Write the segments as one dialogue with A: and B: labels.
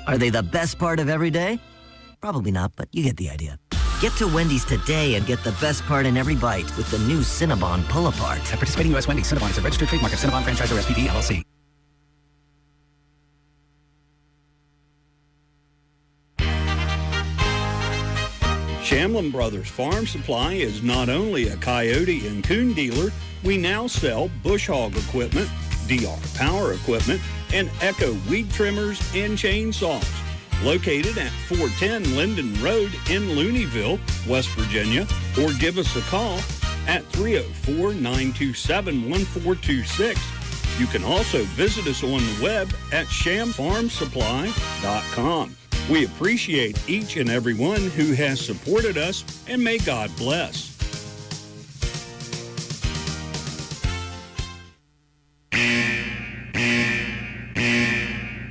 A: Are they the best part of every day? Probably not, but you get the idea. Get to Wendy's today and get the best part in every bite with the new Cinnabon Pull-Apart.
B: At participating U.S. Wendy's, Cinnabon is a registered trademark of Cinnabon Franchisor SPV, LLC.
C: Shamlin Brothers Farm Supply is not only a coyote and coon dealer, we now sell bush hog equipment, DR power equipment, and Echo weed trimmers and chainsaws. Located at 410 Linden Road in Looneyville, West Virginia, or give us a call at 304-927-1426. You can also visit us on the web at shamfarmsupply.com. We appreciate each and every one who has supported us, and may God bless.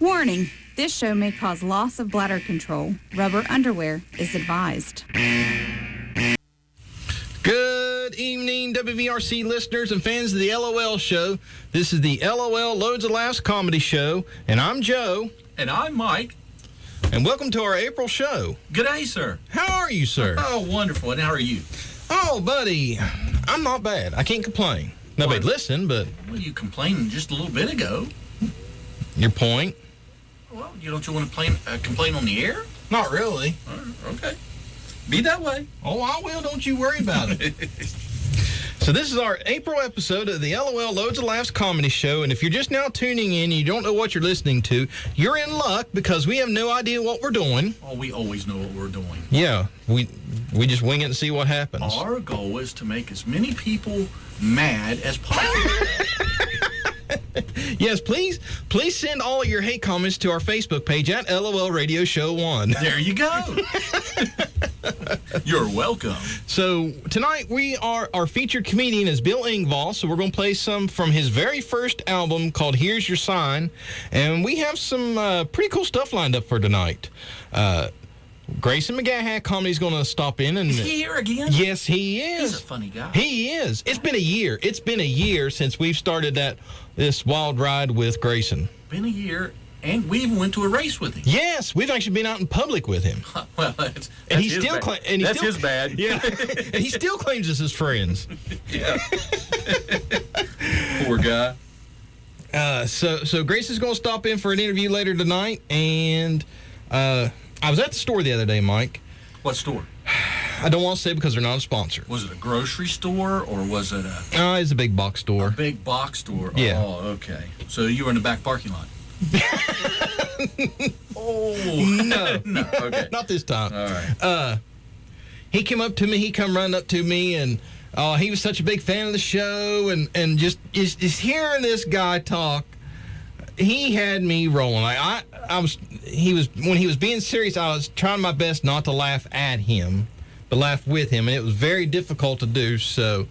D: Warning, this show may cause loss of bladder control. Rubber underwear is advised.
E: Good evening, WVRC listeners and fans of the LOL show. This is the LOL Loads of Laughs comedy show, and I'm Joe.
F: And I'm Mike.
E: And welcome to our April show.
F: Good day, sir.
E: How are you, sir?
F: Oh, wonderful. And how are you?
E: Oh, buddy, I'm not bad. I can't complain. Nobody'd listen, but...
F: Well, you complained just a little bit ago.
E: Your point?
F: Well, don't you want to complain on the air?
E: Not really.
F: Okay. Be that way.
E: Oh, I will. Don't you worry about it. So this is our April episode of the LOL Loads of Laughs comedy show, and if you're just now tuning in and you don't know what you're listening to, you're in luck because we have no idea what we're doing.
F: Oh, we always know what we're doing.
E: Yeah, we just wing it and see what happens.
F: Our goal is to make as many people mad as possible.
E: Yes, please send all of your hate comments to our Facebook page at LOL Radio Show 1.
F: There you go. You're welcome.
E: So tonight our featured comedian is Bill Engvall, so we're going to play some from his very first album called Here's Your Sign, and we have some pretty cool stuff lined up for tonight. Grayson McGaha Comedy's going to stop in. And
F: is he here again?
E: Yes, he is.
F: He's a funny guy.
E: He is. It's been a year. It's been a year since we've started this wild ride with Grayson.
F: Been a year, and we even went to a race with him.
E: Yes, we've actually been out in public with him.
F: Well, that's
E: his bad.
F: That's his bad.
E: Yeah, and he still claims us as friends.
F: Yeah. Poor guy.
E: So Grayson's going to stop in for an interview later tonight, and I was at the store the other day, Mike.
F: What store?
E: I don't want to say because they're not a sponsor.
F: Was it a grocery store or was it a...
E: it's a big box store.
F: A big box store.
E: Yeah.
F: Oh, okay. So you were in the back parking lot. Oh.
E: No.
F: No, okay.
E: Not this time.
F: All right.
E: He came up to me. He come running up to me, and he was such a big fan of the show, and just hearing this guy talk, he had me rolling. Like when he was being serious, I was trying my best not to laugh at him, but laugh with him, and it was very difficult to do. So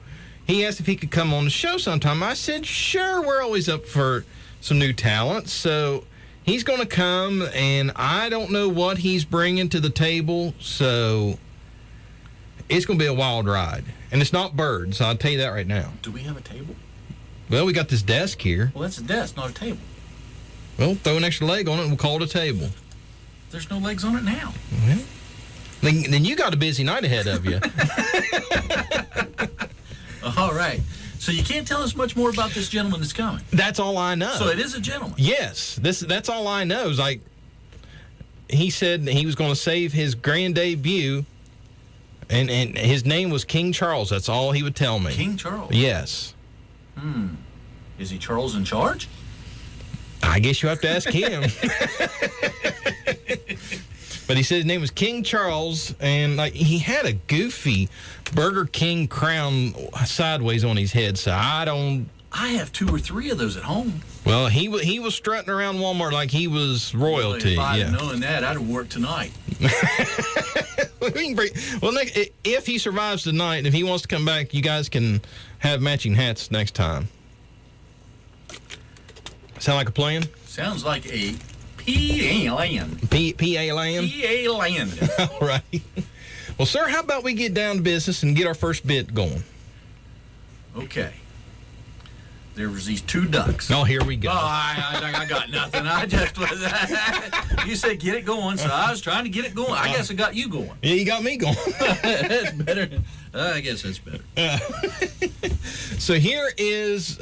E: he asked if he could come on the show sometime. I said, sure, we're always up for some new talent. So he's going to come, and I don't know what he's bringing to the table, so it's going to be a wild ride. And it's not birds, I'll tell you that right now.
F: Do we have a table?
E: Well, we got this desk here.
F: Well, that's a desk, not a table.
E: Well, throw an extra leg on it and we'll call it a table.
F: There's no legs on it now.
E: Well, then you got a busy night ahead of you.
F: All right. So you can't tell us much more about this gentleman that's coming.
E: That's all I know.
F: So it is a gentleman.
E: Yes. That's all I know. Is like he said he was going to save his grand debut, and his name was King Charles. That's all he would tell me.
F: King Charles?
E: Yes.
F: Is he Charles in charge?
E: I guess you have to ask him. But he said his name was King Charles, and like he had a goofy Burger King crown sideways on his head. So I
F: have 2 or 3 of those at home.
E: Well, he was strutting around Walmart like he was royalty.
F: Well, if I'd have known that, I'd have worked tonight.
E: If he survives tonight, and if he wants to come back, you guys can have matching hats next time. Sound like a plan?
F: Sounds like a P.A. land.
E: P.A. land?
F: P.A. land.
E: All right. Well, sir, how about we get down to business and get our first bit going?
F: Okay. there was these two ducks.
E: Oh, here we go.
F: Oh, I got nothing. I just was. You said get it going, so I was trying to get it going. I guess I got you going.
E: Yeah, you got me going.
F: That's better. I guess that's better.
E: So here is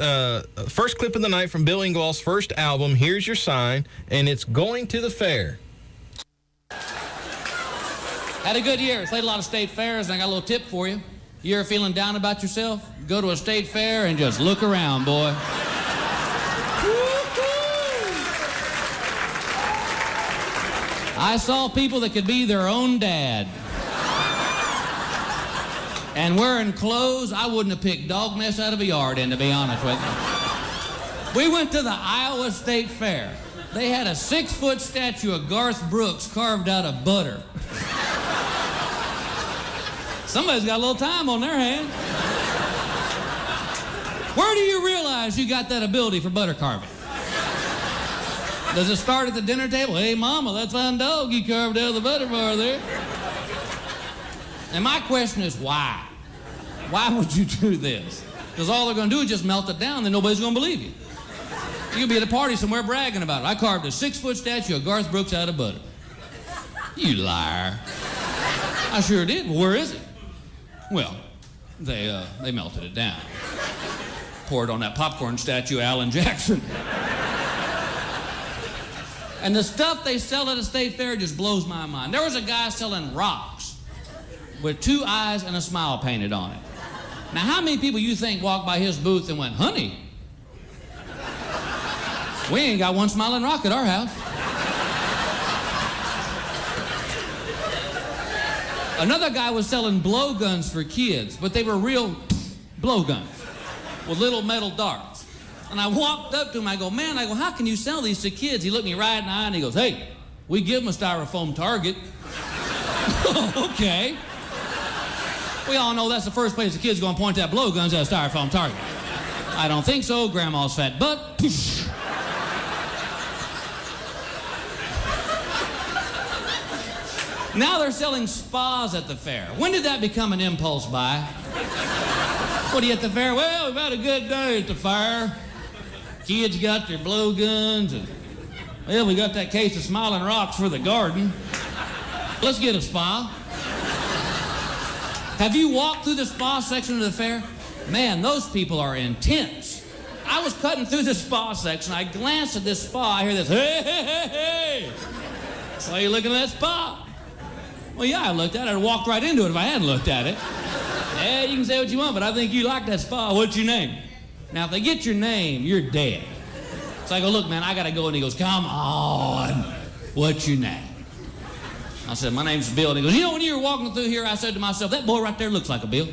E: first clip of the night from Bill Engvall's first album, Here's Your Sign, and it's Going to the Fair.
G: Had a good year. Played a lot of state fairs, and I got a little tip for you. You ever feeling down about yourself? Go to a state fair and just look around, boy. I saw people that could be their own dad. And wearing clothes I wouldn't have picked dog mess out of a yard in, to be honest with you. We went to the Iowa State Fair. They had a 6-foot statue of Garth Brooks carved out of butter. Somebody's got a little time on their hand. Where do you realize you got that ability for butter carving? Does it start at the dinner table? Hey, Mama, that fine dog you carved out of the butter bar there. And my question is, why? Why would you do this? Because all they're going to do is just melt it down, then nobody's going to believe you. You'll be at a party somewhere bragging about it. I carved a 6-foot statue of Garth Brooks out of butter. You liar. I sure did. Well, where is it? Well, they melted it down. Poured on that popcorn statue of Alan Jackson. And the stuff they sell at a state fair just blows my mind. There was a guy selling rocks with 2 eyes and a smile painted on it. Now, how many people you think walked by his booth and went, honey, we ain't got one smiling rock at our house. Another guy was selling blowguns for kids, but they were real blowguns with little metal darts. And I walked up to him, I go, how can you sell these to kids? He looked me right in the eye and he goes, hey, we give them a styrofoam target. Okay. We all know that's the first place the kid's gonna point that blowguns at a styrofoam target. I don't think so, Grandma's fat butt. Now they're selling spas at the fair. When did that become an impulse buy? What are you at the fair? Well, we've had a good day at the fair. Kids got their blowguns, and, well, we got that case of Smiling Rocks for the garden. Let's get a spa. Have you walked through the spa section of the fair? Man, those people are intense. I was cutting through the spa section. I glanced at this spa. I hear this, hey, hey, hey, hey. So you looking at that spa? Well, yeah, I looked at it. I'd walked right into it if I hadn't looked at it. Yeah, you can say what you want, but I think you like that spa. What's your name? Now, if they get your name, you're dead. So I go, look, man, I got to go. And he goes, come on. What's your name? I said, my name's Bill. And he goes, you know, when you were walking through here, I said to myself, that boy right there looks like a Bill.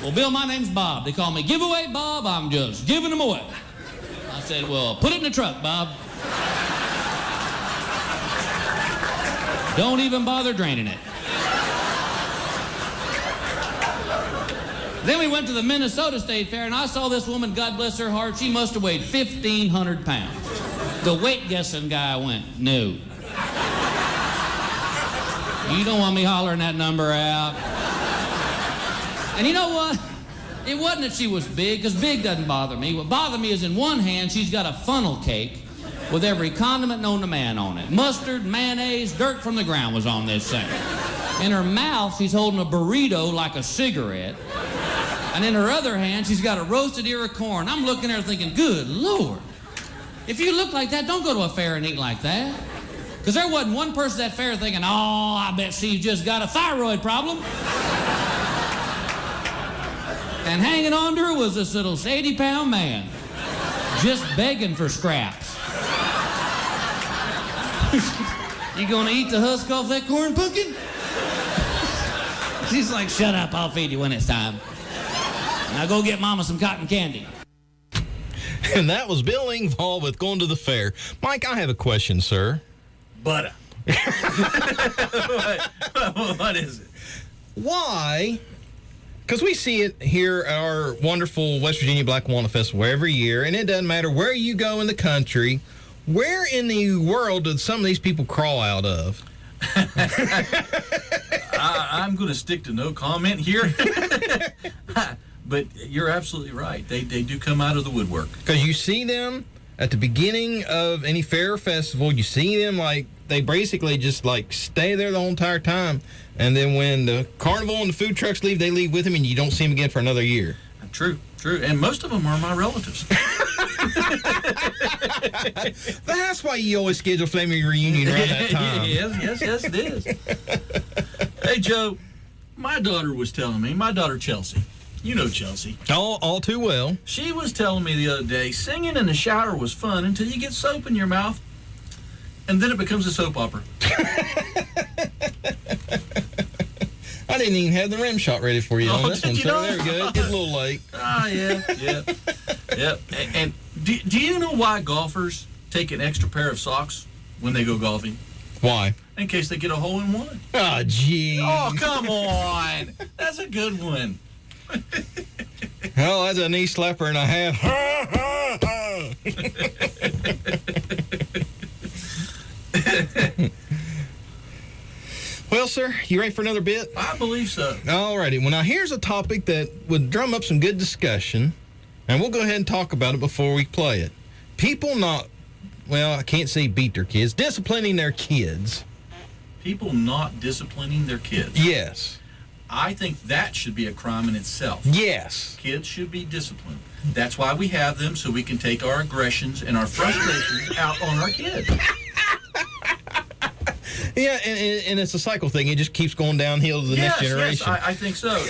G: Well, Bill, my name's Bob. They call me Giveaway Bob. I'm just giving them away. I said, well, put it in the truck, Bob. Don't even bother draining it. Then we went to the Minnesota State Fair, and I saw this woman, God bless her heart, she must have weighed 1,500 pounds. The weight guessing guy went, no. You don't want me hollering that number out. And you know what? It wasn't that she was big, because big doesn't bother me. What bothered me is in one hand, she's got a funnel cake with every condiment known to man on it. Mustard, mayonnaise, dirt from the ground was on this thing. In her mouth, she's holding a burrito like a cigarette. And in her other hand, she's got a roasted ear of corn. I'm looking at her thinking, good Lord. If you look like that, don't go to a fair and eat like that. Because there wasn't one person at that fair thinking, oh, I bet she's just got a thyroid problem. And hanging on to her was this little 80-pound man, just begging for scraps. You gonna eat the husk off that corn pumpkin? She's like, shut up, I'll feed you when it's time. Now go get Mama some cotton candy.
E: And that was Bill Engvall with Going to the Fair. Mike, I have a question, sir.
F: Butter. What is it?
E: Why? Because we see it here at our wonderful West Virginia Black Walnut Festival every year, and it doesn't matter where you go in the country. Where in the world did some of these people crawl out of?
F: I'm going to stick to no comment here. But you're absolutely right. They do come out of the woodwork.
E: Because you see them at the beginning of any fair or festival. You see them like they basically just like stay there the whole entire time. And then when the carnival and the food trucks leave, they leave with them, and you don't see them again for another year.
F: True. And most of them are my relatives.
E: That's why you always schedule family reunion around that time.
F: Yes, it is. Hey, Joe, my daughter Chelsea, you know Chelsea.
E: All too well.
F: She was telling me the other day, singing in the shower was fun until you get soap in your mouth, and then it becomes a soap opera.
E: I didn't even have the rim shot ready for you on this one, so there we go. It's a little late.
F: Yeah. And do you know why golfers take an extra pair of socks when they go golfing?
E: Why?
F: In case they get a hole in one.
E: Oh, gee.
F: Oh, come on. That's a good one.
E: Well, that's a knee slapper and a half. Well, sir, you ready for another bit?
F: I believe so.
E: All righty. Well, now here's a topic that would drum up some good discussion, and we'll go ahead and talk about it before we play it. People I can't say beat their kids, disciplining their kids.
F: People not disciplining their kids.
E: Yes.
F: I think that should be a crime in itself.
E: Yes.
F: Kids should be disciplined. That's why we have them, so we can take our aggressions and our frustrations out on our kids.
E: Yeah, and it's a cycle thing. It just keeps going downhill to the next generation.
F: Yes, I think so.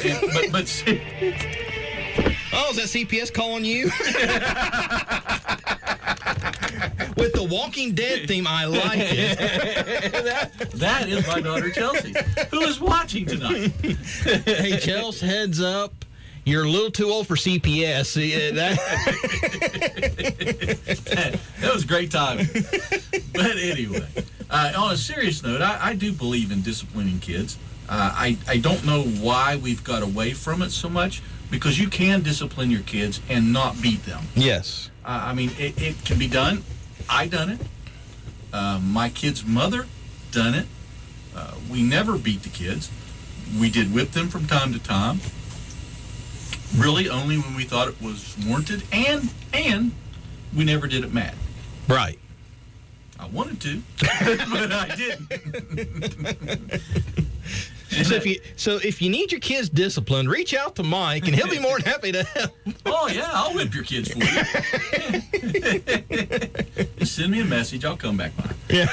F: But see,
E: oh, is that CPS calling you? With the Walking Dead theme, I like it.
F: that is my daughter Chelsea, who is watching tonight.
E: Hey, Chelsea, heads up. You're a little too old for CPS.
F: That was a great time. But anyway, on a serious note, I do believe in disciplining kids. I don't know why we've got away from it so much, because you can discipline your kids and not beat them.
E: Yes.
F: I mean, it can be done. I done it. My kid's mother done it. We never beat the kids. We did whip them from time to time. Really, only when we thought it was warranted, and we never did it mad.
E: Right.
F: I wanted to, but I didn't.
E: So if you need your kids disciplined, reach out to Mike, and he'll be more than happy to help.
F: Oh, yeah, I'll whip your kids for you. Just send me a message. I'll come back by.
E: Yeah.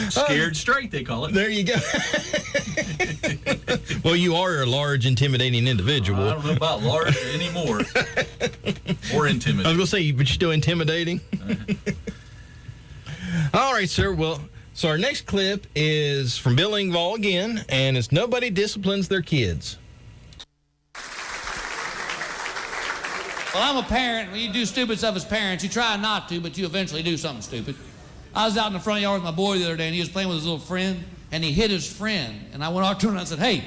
F: Scared straight, they call it.
E: There you go. Well, you are a large, intimidating individual.
F: I don't know about large anymore. Or
E: I
F: intimidating.
E: was going to say, but you're still intimidating. All right, sir. Well, so our next clip is from Bill Engvall again, and it's Nobody Disciplines Their Kids.
G: Well, I'm a parent. When you do stupid stuff as parents, you try not to, but you eventually do something stupid. I was out in the front yard with my boy the other day, and he was playing with his little friend, and he hit his friend. And I went out to him and I said, "Hey,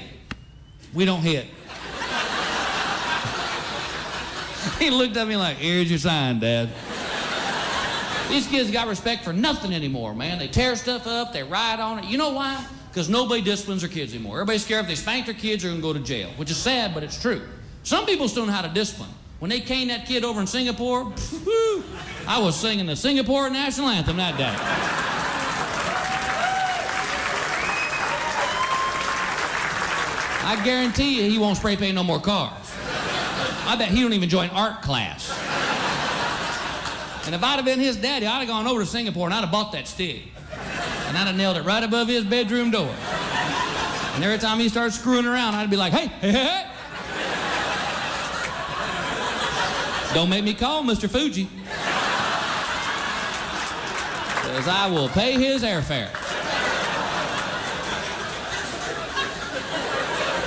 G: we don't hit." He looked at me like, "Here's your sign, Dad." These kids got respect for nothing anymore, man. They tear stuff up, they ride on it. You know why? Because nobody disciplines their kids anymore. Everybody's scared if they spank their kids, they're going to go to jail, which is sad, but it's true. Some people still know how to discipline. When they caned that kid over in Singapore, whoo, I was singing the Singapore national anthem that day. I guarantee you he won't spray paint no more cars. I bet he don't even join art class. And if I'd have been his daddy, I'd have gone over to Singapore and I'd have bought that stick. And I'd have nailed it right above his bedroom door. And every time he started screwing around, I'd be like, "Hey, hey, hey, hey. Don't make me call Mr. Fuji. Because I will pay his airfare."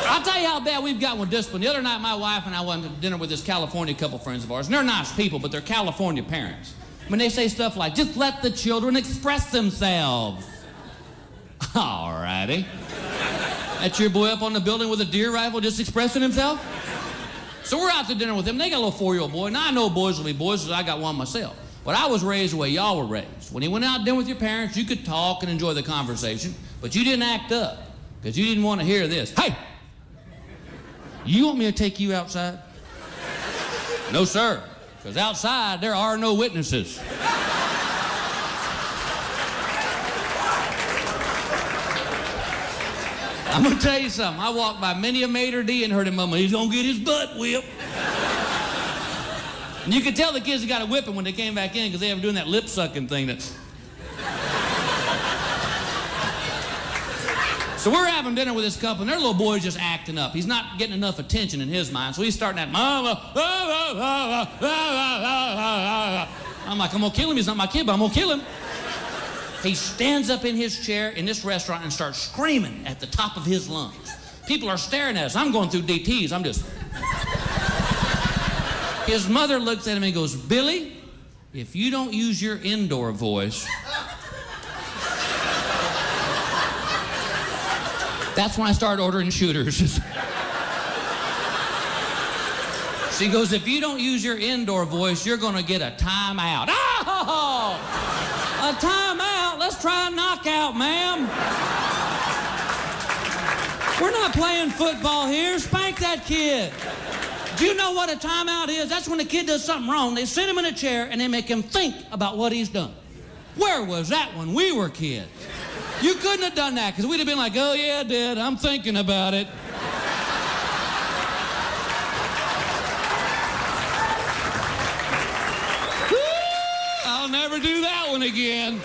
G: I'll tell you how bad we've got with discipline. The other night, my wife and I went to dinner with this California couple friends of ours. And they're nice people, but they're California parents. When they say stuff like, "Just let the children express themselves." All righty. That's your boy up on the building with a deer rifle just expressing himself? So we're out to dinner with them. They got a little 4-year-old boy. Now I know boys will be boys because I got one myself. But I was raised the way y'all were raised. When you went out to dinner with your parents, you could talk and enjoy the conversation, but you didn't act up because you didn't want to hear this. "Hey, You want me to take you outside? No, sir, because outside there are no witnesses. I'm gonna tell you something. I walked by many a maitre d' and heard him mama, he's gonna get his butt whipped. And you could tell the kids that got a whipping when they came back in because they were doing that lip sucking thing that's. So we're having dinner with this couple, and their little boy's just acting up. He's not getting enough attention in his mind, so he's starting that, mama, I'm like, I'm gonna kill him. He's not my kid, but I'm gonna kill him. He stands up in his chair in this restaurant and starts screaming at the top of his lungs. People are staring at us. I'm going through DTs. I'm just... His mother looks at him and goes, Billy, if you don't use your indoor voice... That's when I started ordering shooters. She goes, if you don't use your indoor voice, you're gonna get a timeout. Oh! A timeout? Let's try a knockout, ma'am. We're not playing football here. Spank that kid. Do you know what a timeout is? That's when the kid does something wrong. They sit him in a chair and they make him think about what he's done. Where was that when we were kids? You couldn't have done that because we'd have been like, oh yeah, Dad, I'm thinking about it. I'll never do that one again.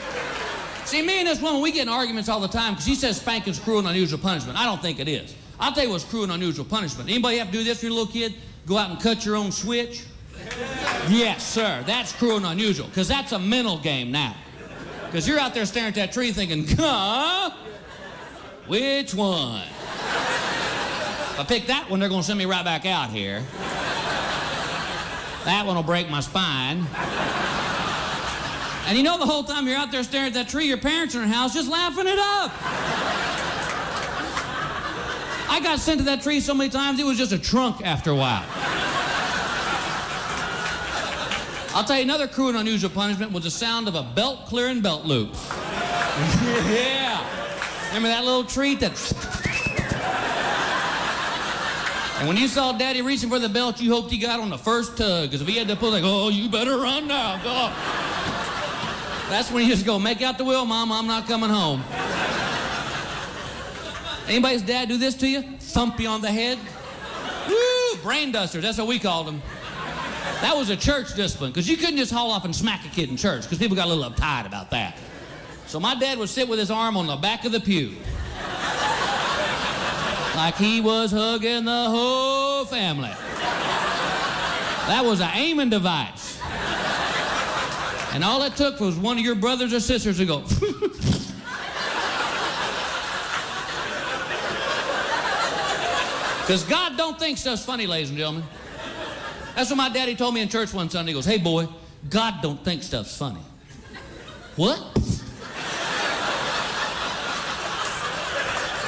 G: See, me and this woman, we get in arguments all the time because she says spanking's cruel and unusual punishment. I don't think it is. I'll tell you what's cruel and unusual punishment. Anybody have to do this when you're a little kid? Go out and cut your own switch? Yes, sir. That's cruel and unusual because that's a mental game now. Because you're out there staring at that tree thinking, huh? Which one? If I pick that one, they're going to send me right back out here. That one will break my spine. And you know the whole time you're out there staring at that tree, your parents are in the house just laughing it up. I got sent to that tree so many times, it was just a trunk after a while. I'll tell you another cruel and unusual punishment was the sound of a belt clearing belt loop. Yeah. Remember that little treat that... And when you saw Daddy reaching for the belt, you hoped he got on the first tug, because if he had to pull, like, oh, you better run now. Go. That's when you just go, make out the wheel, Mama, I'm not coming home. Anybody's dad do this to you? Thump you on the head? Woo, brain dusters, that's what we called them. That was a church discipline, because you couldn't just haul off and smack a kid in church, because people got a little uptight about that. So my dad would sit with his arm on the back of the pew. Like he was hugging the whole family. That was an aiming device. And all it took was one of your brothers or sisters to go... Because God don't think stuff's funny, ladies and gentlemen. That's what my daddy told me in church one Sunday. He goes, hey, boy, God don't think stuff's funny. What?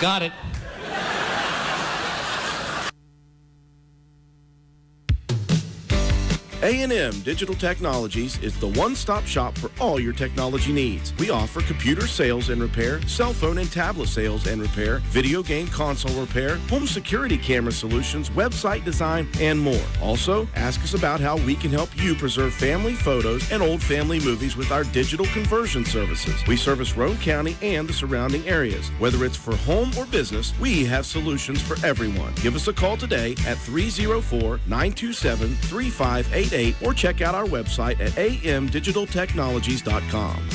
G: Got it.
H: A&M Digital Technologies is the one-stop shop for all your technology needs. We offer computer sales and repair, cell phone and tablet sales and repair, video game console repair, home security camera solutions, website design, and more. Also, ask us about how we can help you preserve family photos and old family movies with our digital conversion services. We service Roane County and the surrounding areas. Whether it's for home or business, we have solutions for everyone. Give us a call today at 304-927-3588 or check out our website at amdigitaltechnologies.com.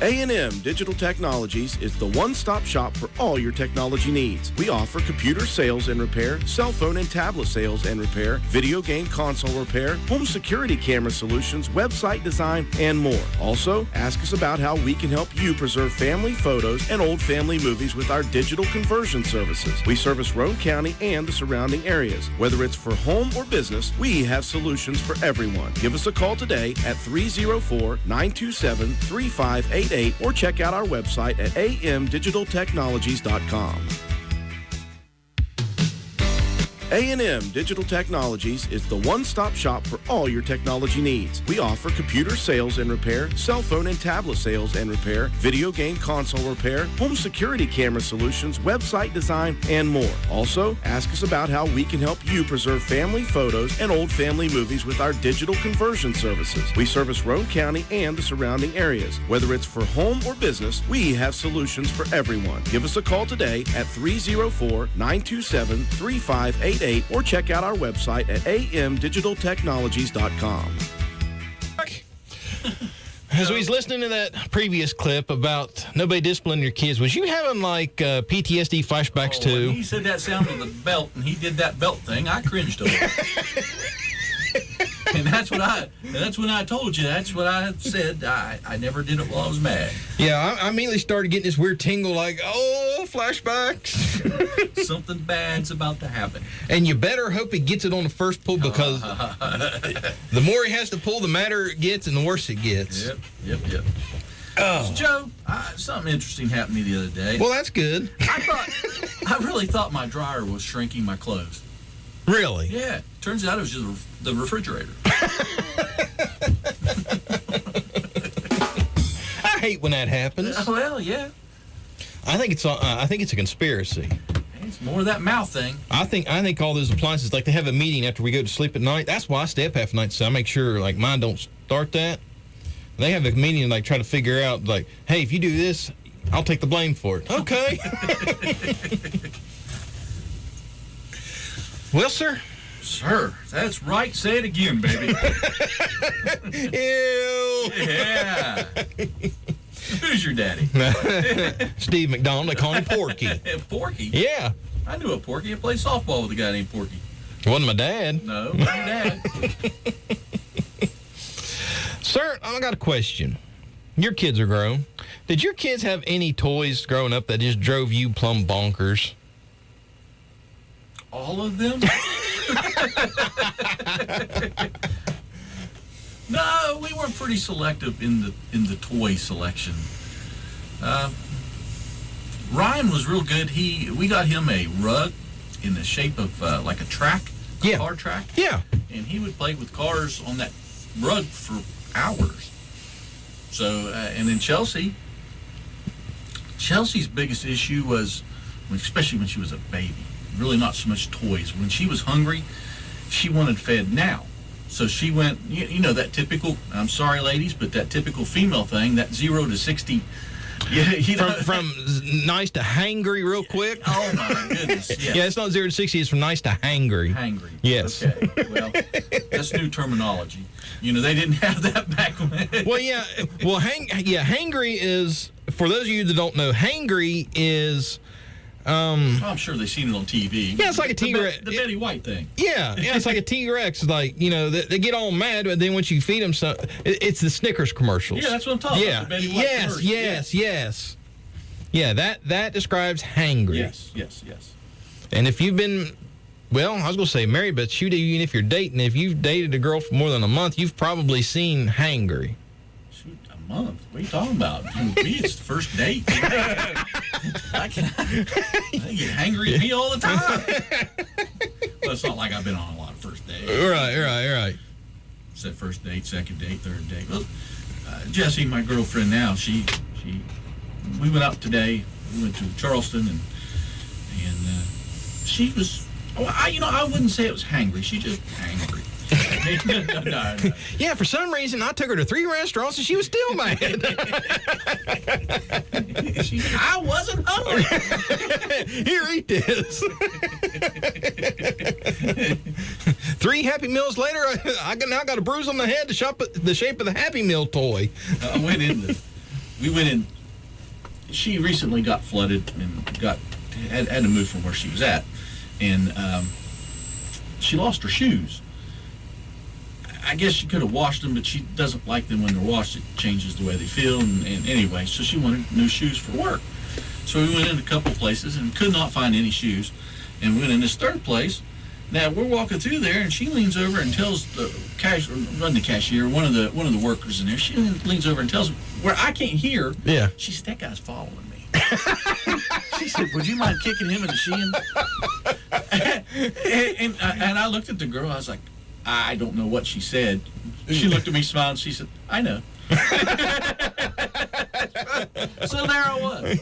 H: A&M Digital Technologies is the one-stop shop for all your technology needs. We offer computer sales and repair, cell phone and tablet sales and repair, video game console repair, home security camera solutions, website design, and more. Also, ask us about how we can help you preserve family photos and old family movies with our digital conversion services. We service Roane County and the surrounding areas. Whether it's for home or business, we have solutions for everyone. Give us a call today at 304-927-3588 or check out our website at amdigitaltechnologies.com. A&M Digital Technologies is the one-stop shop for all your technology needs. We offer computer sales and repair, cell phone and tablet sales and repair, video game console repair, home security camera solutions, website design, and more. Also, ask us about how we can help you preserve family photos and old family movies with our digital conversion services. We service Roane County and the surrounding areas. Whether it's for home or business, we have solutions for everyone. Give us a call today at 304-927-3588 or check out our website at amdigitaltechnologies.com.
E: As we was listening to that previous clip about nobody disciplining your kids, was you having like PTSD flashbacks too?
F: When he said that sound of the belt and he did that belt thing, I cringed over it. And that's when I told you, that's what I said. I never did it while I was mad.
E: Yeah, I immediately started getting this weird tingle like, oh, flashbacks.
F: Something bad's about to happen.
E: And you better hope he gets it on the first pull, because the more he has to pull, the madder it gets and the worse it gets.
F: Yep.
E: Oh.
F: So, Joe, something interesting happened to me the other day.
E: Well, that's good.
F: I really thought my dryer was shrinking my clothes.
E: Really?
F: Yeah. Turns out it was just the refrigerator.
E: I hate when that happens.
F: Well, yeah.
E: I think it's a conspiracy.
F: It's more of that mouth thing.
E: I think all those appliances, like they have a meeting after we go to sleep at night. That's why I stay up half the night, so I make sure like mine don't start that. They have a meeting and like try to figure out like, hey, if you do this, I'll take the blame for it. Okay. Well, sir.
F: Sir, that's right. Say it again, baby.
E: Ew.
F: Yeah. Who's your daddy?
E: Steve McDonald. They call him Porky.
F: Porky?
E: Yeah.
F: I knew a Porky. I played softball with a guy named Porky.
E: It wasn't my dad.
F: No, not your dad.
E: Sir, I got a question. Your kids are grown. Did your kids have any toys growing up that just drove you plumb bonkers?
F: All of them? No, we were pretty selective in the toy selection. Ryan was real good. We got him a rug in the shape of like a track, car track.
E: Yeah.
F: And he would play with cars on that rug for hours. So, and then Chelsea's biggest issue was, especially when she was a baby, really not so much toys. When she was hungry, she wanted fed now. So she went, you know, that typical, I'm sorry ladies, but that typical female thing, that 0 to 60. Yeah, you know.
E: From nice to hangry real quick.
F: Oh my goodness. Yes.
E: Yeah, it's not 0 to 60, it's from nice to hangry.
F: Hangry.
E: Yes.
F: Okay. Well, that's new terminology. You know, they didn't have that back when.
E: Well, yeah. Well, hangry is, for those of you that don't know, hangry is
F: I'm sure they've seen it on TV.
E: Yeah, it's like a T-Rex.
F: The Betty White thing.
E: Yeah, it's like a T-Rex. Like, you know, they get all mad, but then once you feed them some, it's the Snickers commercials.
F: Yeah, that's what I'm talking about. The Betty White commercials.
E: Yes. Yeah, that describes hangry.
F: Yes.
E: And if you've been, well, I was going to say married, but shoot, even if you're dating, if you've dated a girl for more than a month, you've probably seen hangry.
F: Shoot, a month? What are you talking about? It's the first date. I get hangry at me all the time. Well, it's not like I've been on a lot of first dates.
E: Right.
F: It's that first date, second date, third date. Well, Jessie, my girlfriend now, we went out today. We went to Charleston, and she was, I wouldn't say it was hangry. She just hangry. No.
E: Yeah, for some reason, I took her to 3 restaurants and she was still mad.
F: I wasn't hungry.
E: Here, eat this. 3 Happy Meals later, I now got a bruise on the head the shape of the Happy Meal toy.
F: We went in. She recently got flooded and had to move from where she was at, and she lost her shoes. I guess she could have washed them, but she doesn't like them when they're washed. It changes the way they feel, and anyway, so she wanted new shoes for work. So we went in a couple places and could not find any shoes, and went in this third place. Now we're walking through there, and she leans over and tells the cashier, one of the workers in there. She leans over and tells him, where I can't hear.
E: Yeah.
F: She said, "That guy's following me." She said, "Would you mind kicking him in the shin?" and I looked at the girl. I was like, I don't know what she said. She looked at me, smiled, and she said, I know. So there I was.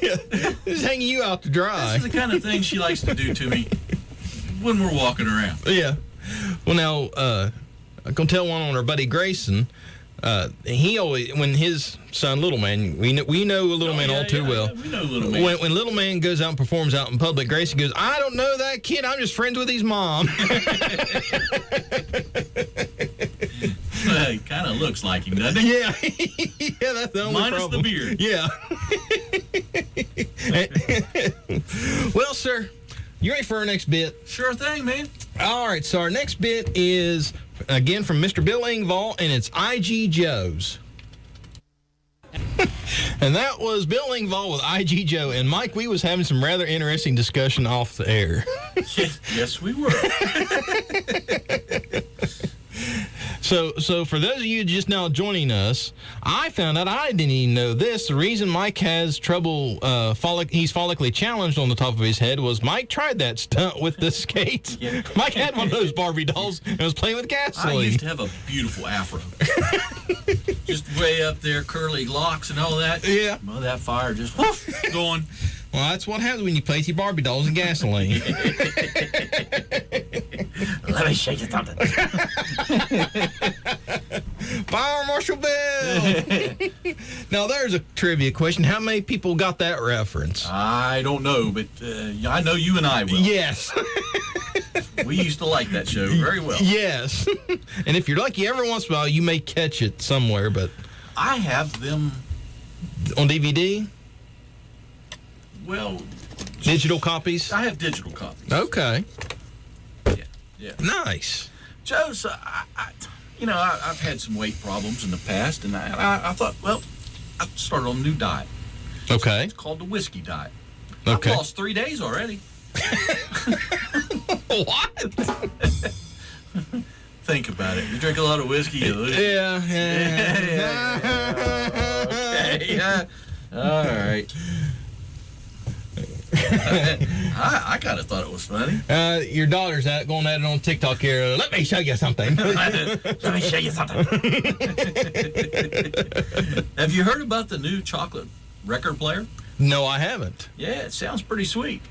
E: Just hanging you out to dry.
F: This is the kind of thing she likes to do to me when we're walking around.
E: Yeah. Well, now, I'm going to tell one on our buddy Grayson. He always, when his son, Little Man, we know Little Man all too well.
F: Yeah, we know Little Man.
E: When Little Man goes out and performs out in public, Grayson goes, I don't know that kid. I'm just friends with his mom.
F: He kind of looks like him, doesn't he?
E: Yeah. Yeah, that's the only
F: Minus
E: problem.
F: the beard.
E: Yeah. Well, sir, you ready for our next bit?
F: Sure thing, man.
E: All right, so our next bit is, again, from Mr. Bill Engvall, and it's IG Joe's. And that was Bill Engvall with IG Joe. And, Mike, we was having some rather interesting discussion off the air.
F: Yes, we were.
E: So for those of you just now joining us, I found out, I didn't even know this. The reason Mike has trouble, he's follically challenged on the top of his head was Mike tried that stunt with the skates.
F: Yeah.
E: Mike had one of those Barbie dolls and was playing with
F: I
E: gasoline.
F: used to have a beautiful afro. Just way up there, curly locks and all that.
E: Yeah.
F: Well, that fire just whoof, going.
E: Well, that's what happens when you play with your Barbie dolls and gasoline.
F: Let me show you something.
E: Fire Marshal Bill! Now, there's a trivia question. How many people got that reference?
F: I don't know, but I know you and I will.
E: Yes.
F: We used to like that show very well.
E: Yes. And if you're lucky, every once in a while, you may catch it somewhere, but
F: I have them,
E: on DVD?
F: well,
E: Digital copies?
F: I have digital copies.
E: Okay.
F: Yeah.
E: Nice.
F: Joe, so I've had some weight problems in the past, and I thought, well, I started on a new diet.
E: Okay.
F: It's called the whiskey diet.
E: Okay.
F: I've lost 3 days already.
E: What?
F: Think about it. You drink a lot of whiskey, you lose.
E: Yeah.
F: Okay, yeah. All right. I kind of thought it was funny.
E: Your daughter's going at it on TikTok here. Let me show you something.
F: Let me show you something. Have you heard about the new chocolate record player?
E: No, I haven't.
F: Yeah, it sounds pretty sweet.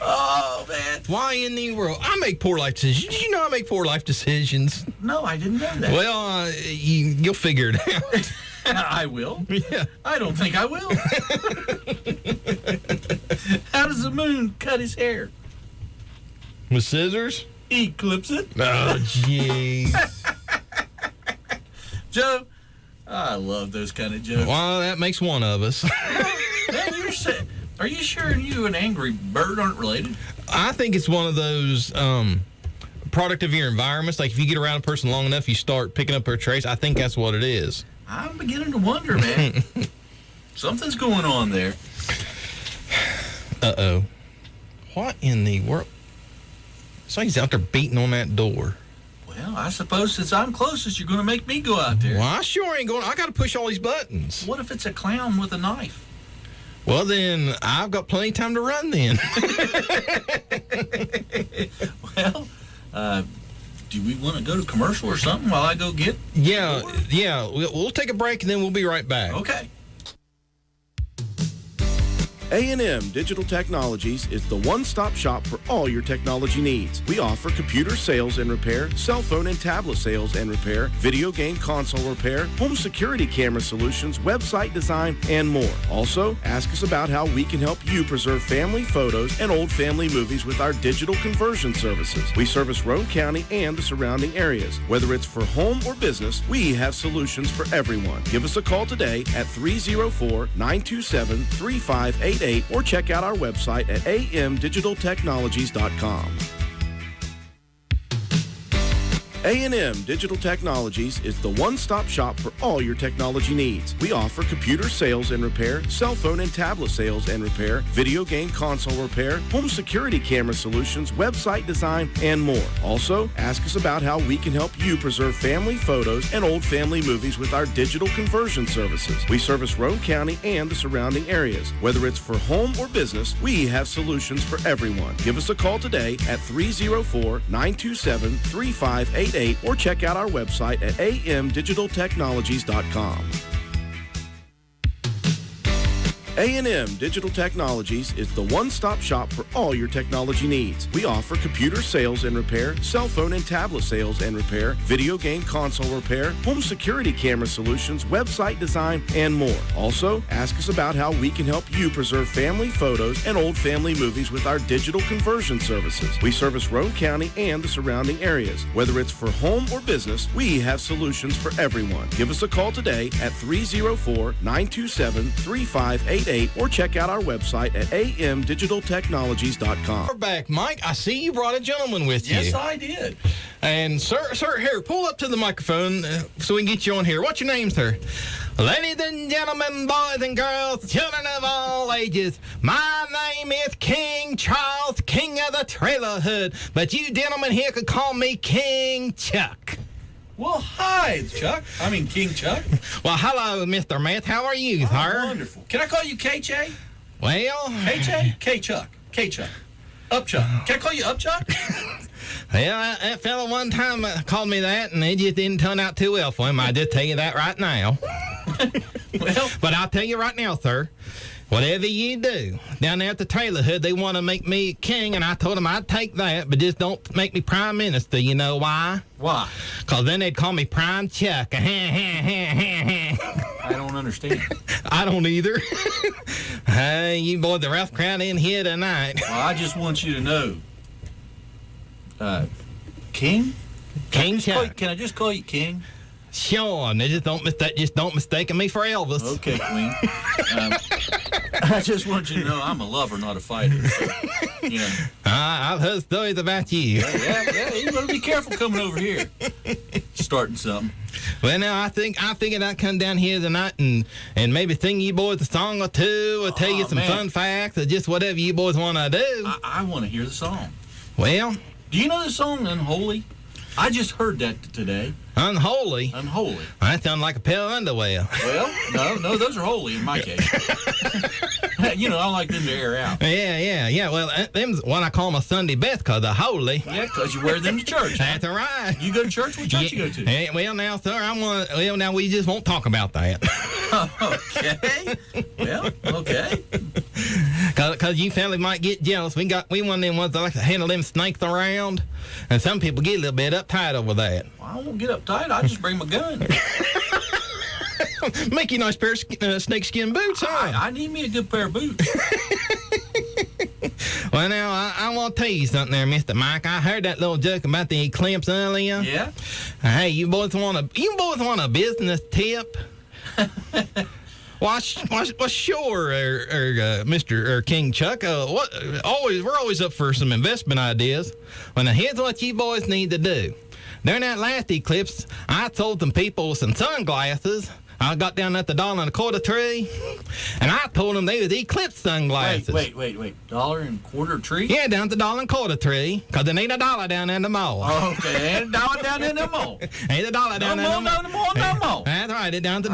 F: Oh, man.
E: Why in the world? I make poor life decisions. Did you know I make poor life decisions?
F: No, I didn't know that.
E: Well, you'll figure it out.
F: I will.
E: Yeah.
F: I don't think I will. How does the moon cut his hair?
E: With scissors?
F: He clips it.
E: Oh, gee.
F: Joe, I love those kind of jokes.
E: Well, that makes one of us.
F: Man, are you sure you and Angry Bird aren't related?
E: I think it's one of those product of your environments. Like if you get around a person long enough, you start picking up their traits. I think that's what it is.
F: I'm beginning to wonder, man. Something's going on there.
E: Uh-oh. What in the world? Somebody's out there beating on that door.
F: Well, I suppose since I'm closest, you're going to make me go out there.
E: Well, I sure ain't going. I got to push all these buttons.
F: What if it's a clown with a knife?
E: Well, then I've got plenty of time to run then.
F: Well, do we want to go to commercial or something while I go get?
E: Yeah. We'll take a break and then we'll be right back.
F: Okay.
H: A&M Digital Technologies is the one-stop shop for all your technology needs. We offer computer sales and repair, cell phone and tablet sales and repair, video game console repair, home security camera solutions, website design, and more. Also, ask us about how we can help you preserve family photos and old family movies with our digital conversion services. We service Roane County and the surrounding areas. Whether it's for home or business, we have solutions for everyone. Give us a call today at 304-927-3588 or check out our website at amdigitaltechnologies.com. A&M Digital Technologies is the one-stop shop for all your technology needs. We offer computer sales and repair, cell phone and tablet sales and repair, video game console repair, home security camera solutions, website design, and more. Also, ask us about how we can help you preserve family photos and old family movies with our digital conversion services. We service Roane County and the surrounding areas. Whether it's for home or business, we have solutions for everyone. Give us a call today at 304-927-3588 or check out our website at amdigitaltechnologies.com. A&M Digital Technologies is the one-stop shop for all your technology needs. We offer computer sales and repair, cell phone and tablet sales and repair, video game console repair, home security camera solutions, website design, and more. Also, ask us about how we can help you preserve family photos and old family movies with our digital conversion services. We service Roane County and the surrounding areas. Whether it's for home or business, we have solutions for everyone. Give us a call today at 304-927-3588 or check out our website at amdigitaltechnologies.com.
E: We're back, Mike. I see you brought a gentleman with you.
F: Yes, I did.
E: And sir, here, pull up to the microphone so we can get you on here. What's your name, sir? Ladies and gentlemen, boys and girls, children of all ages, my name is King Charles, King of the Trailer Hood, but you gentlemen here could call me King Chuck.
F: Well, hi, Chuck. I mean, King Chuck.
E: Well, hello, Mr. Meth. How are you, sir?
F: Wonderful. Can I call you KJ?
E: Well,
F: KJ? K-Chuck. K-Chuck. Up Chuck. Can I call you Up Chuck?
E: well, that fella one time called me that, and it just didn't turn out too well for him. I just tell you that right now.
F: Well,
E: but I'll tell you right now, sir, whatever you do, down there at the Trailer Hood, they want to make me king, and I told them I'd take that, but just don't make me prime minister. You know why?
F: why?
E: Because then they'd call me Prime Chuck.
F: I don't understand.
E: I don't either. Hey, you boys, the rough crowd in here tonight.
F: Well, I just want you to know, King?
E: King Chuck.
F: Can I just call you King?
E: Sure, and they just don't mistake me for Elvis.
F: Okay, Queen. I just want you to know I'm a lover, not a fighter. So, you know.
E: I've heard stories about you.
F: Yeah, you better be careful coming over here. Starting something.
E: Well, now, I figured I'd come down here tonight and maybe sing you boys a song or two or tell you some fun facts or just whatever you boys want to do.
F: I want to hear the song.
E: Well,
F: do you know the song Unholy? I just heard that today.
E: Unholy?
F: Unholy.
E: That sounds like a pair of underwear.
F: Well, no, those are holy in my case. You know, I like them to air out.
E: Yeah. Well, them's what I call my Sunday best because they're holy.
F: Yeah, because you wear them to church.
E: That's right.
F: You go to church? What church you go to?
E: Hey, well, now, sir, now we just won't talk about that.
F: Okay. Well, okay.
E: Because you fellas might get jealous. We one of them ones that like to handle them snakes around, and some people get a little bit uptight over that.
F: Well, I won't get uptight. I just bring my gun.
E: Make you a nice pair of snakeskin boots, huh?
F: I need me a good pair of boots.
E: Well, now, I want to tell you something there, Mr. Mike. I heard that little joke about the eclipse earlier.
F: Yeah?
E: Hey, you boys want a business tip? Well, sure, Mr. King Chuck. We're always up for some investment ideas. Well, now, here's what you boys need to do. During that last eclipse, I sold some people some sunglasses. I got down at the $1.25 tree, and I told them they was eclipse sunglasses.
F: Wait. $1.25 tree?
E: Yeah, down at the $1.25 tree, because there ain't $1 down there in the mall.
F: Okay, ain't $1 down in the mall.
E: Ain't $1 down there in the mall.
F: No more.
E: That's right, it's down at the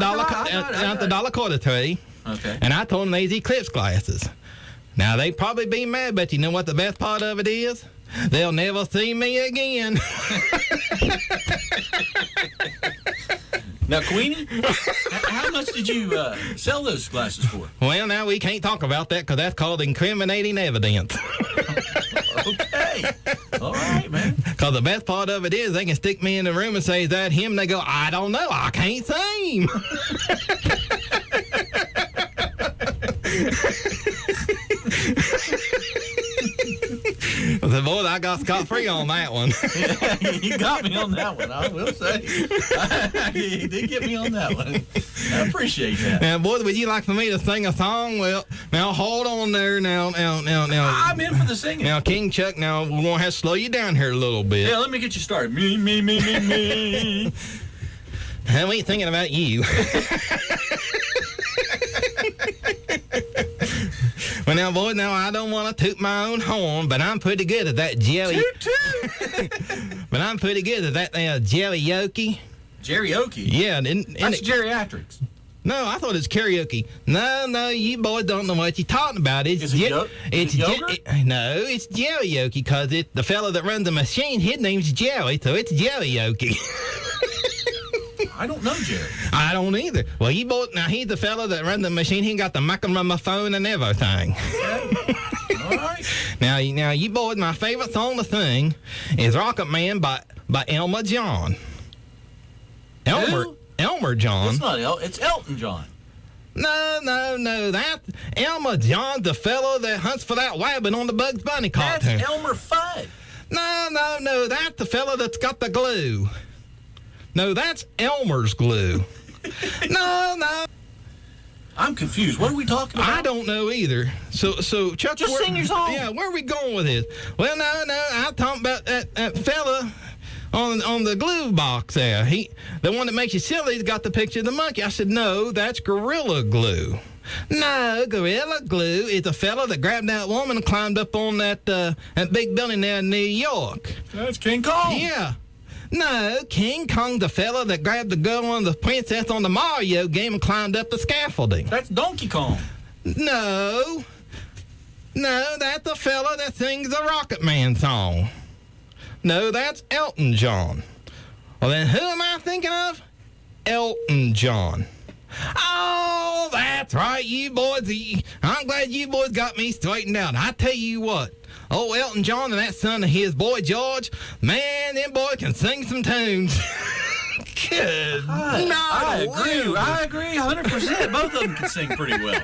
E: $1.25 tree.
F: Okay.
E: And I told them these eclipse glasses. Now, they probably be mad, but you know what the best part of it is? They'll never see me again.
F: Now, Queenie, how much did you sell those glasses for?
E: Well, now we can't talk about that because that's called incriminating evidence.
F: Okay. All right, man.
E: Because the best part of it is they can stick me in the room and say, is that him? And they go, I don't know. I can't see him. The boy, I got scot-free on that one.
F: You got me on that one, I will say. You did get me on that one. I appreciate that.
E: Now, boy, would you like for me to sing a song? Well, now hold on there. Now.
F: I'm in for the singing.
E: Now, King Chuck, now we're going to have to slow you down here a little bit.
F: Yeah, let me get you started. Me.
E: I ain't thinking about you. Well, now, boy, now I don't want to toot my own horn, but I'm pretty good at that jelly. But I'm pretty good at that jelly yoki.
F: Karaoke?
E: Yeah.
F: That's geriatrics.
E: No, I thought it's karaoke. No, you boys don't know what you're talking about. It's
F: yogurt?
E: No, it's jelly yoki because the fellow that runs the machine, his name's Jelly, so it's jelly yoki.
F: I don't know Jerry.
E: I don't either. Well, you both, now he's the fella that runs the machine. He got the microphone and everything.
F: All right.
E: Now, you boys, my favorite song to sing is Rocket Man by Elmer John. Elmer John.
F: It's not it's Elton John.
E: No. That's Elmer John, the fellow that hunts for that rabbit on the Bugs Bunny cartoon.
F: That's Elmer Fudd.
E: No. That's the fellow that's got the glue. No, that's Elmer's glue. No.
F: I'm confused. What are we talking about?
E: I don't know either. So Chuck,
F: just sing your song.
E: Yeah, where are we going with this? Well, no. I'm talking about that fella on the glue box there. The one that makes you silly, he's got the picture of the monkey. I said, no, that's Gorilla Glue. No, Gorilla Glue is the fella that grabbed that woman and climbed up on that big building there in New York.
F: That's King Kong.
E: Yeah. No, King Kong, the fella that grabbed the girl and the princess on the Mario game and climbed up the scaffolding.
F: That's Donkey Kong.
E: No, that's the fella that sings the Rocket Man song. No, that's Elton John. Well, then who am I thinking of? Elton John. Oh, that's right, you boys. I'm glad you boys got me straightened out. I tell you what. Oh, Elton John and that son of his, boy George, man, them boys can sing some tunes. Good.
F: I agree 100%. Both of them can sing pretty well.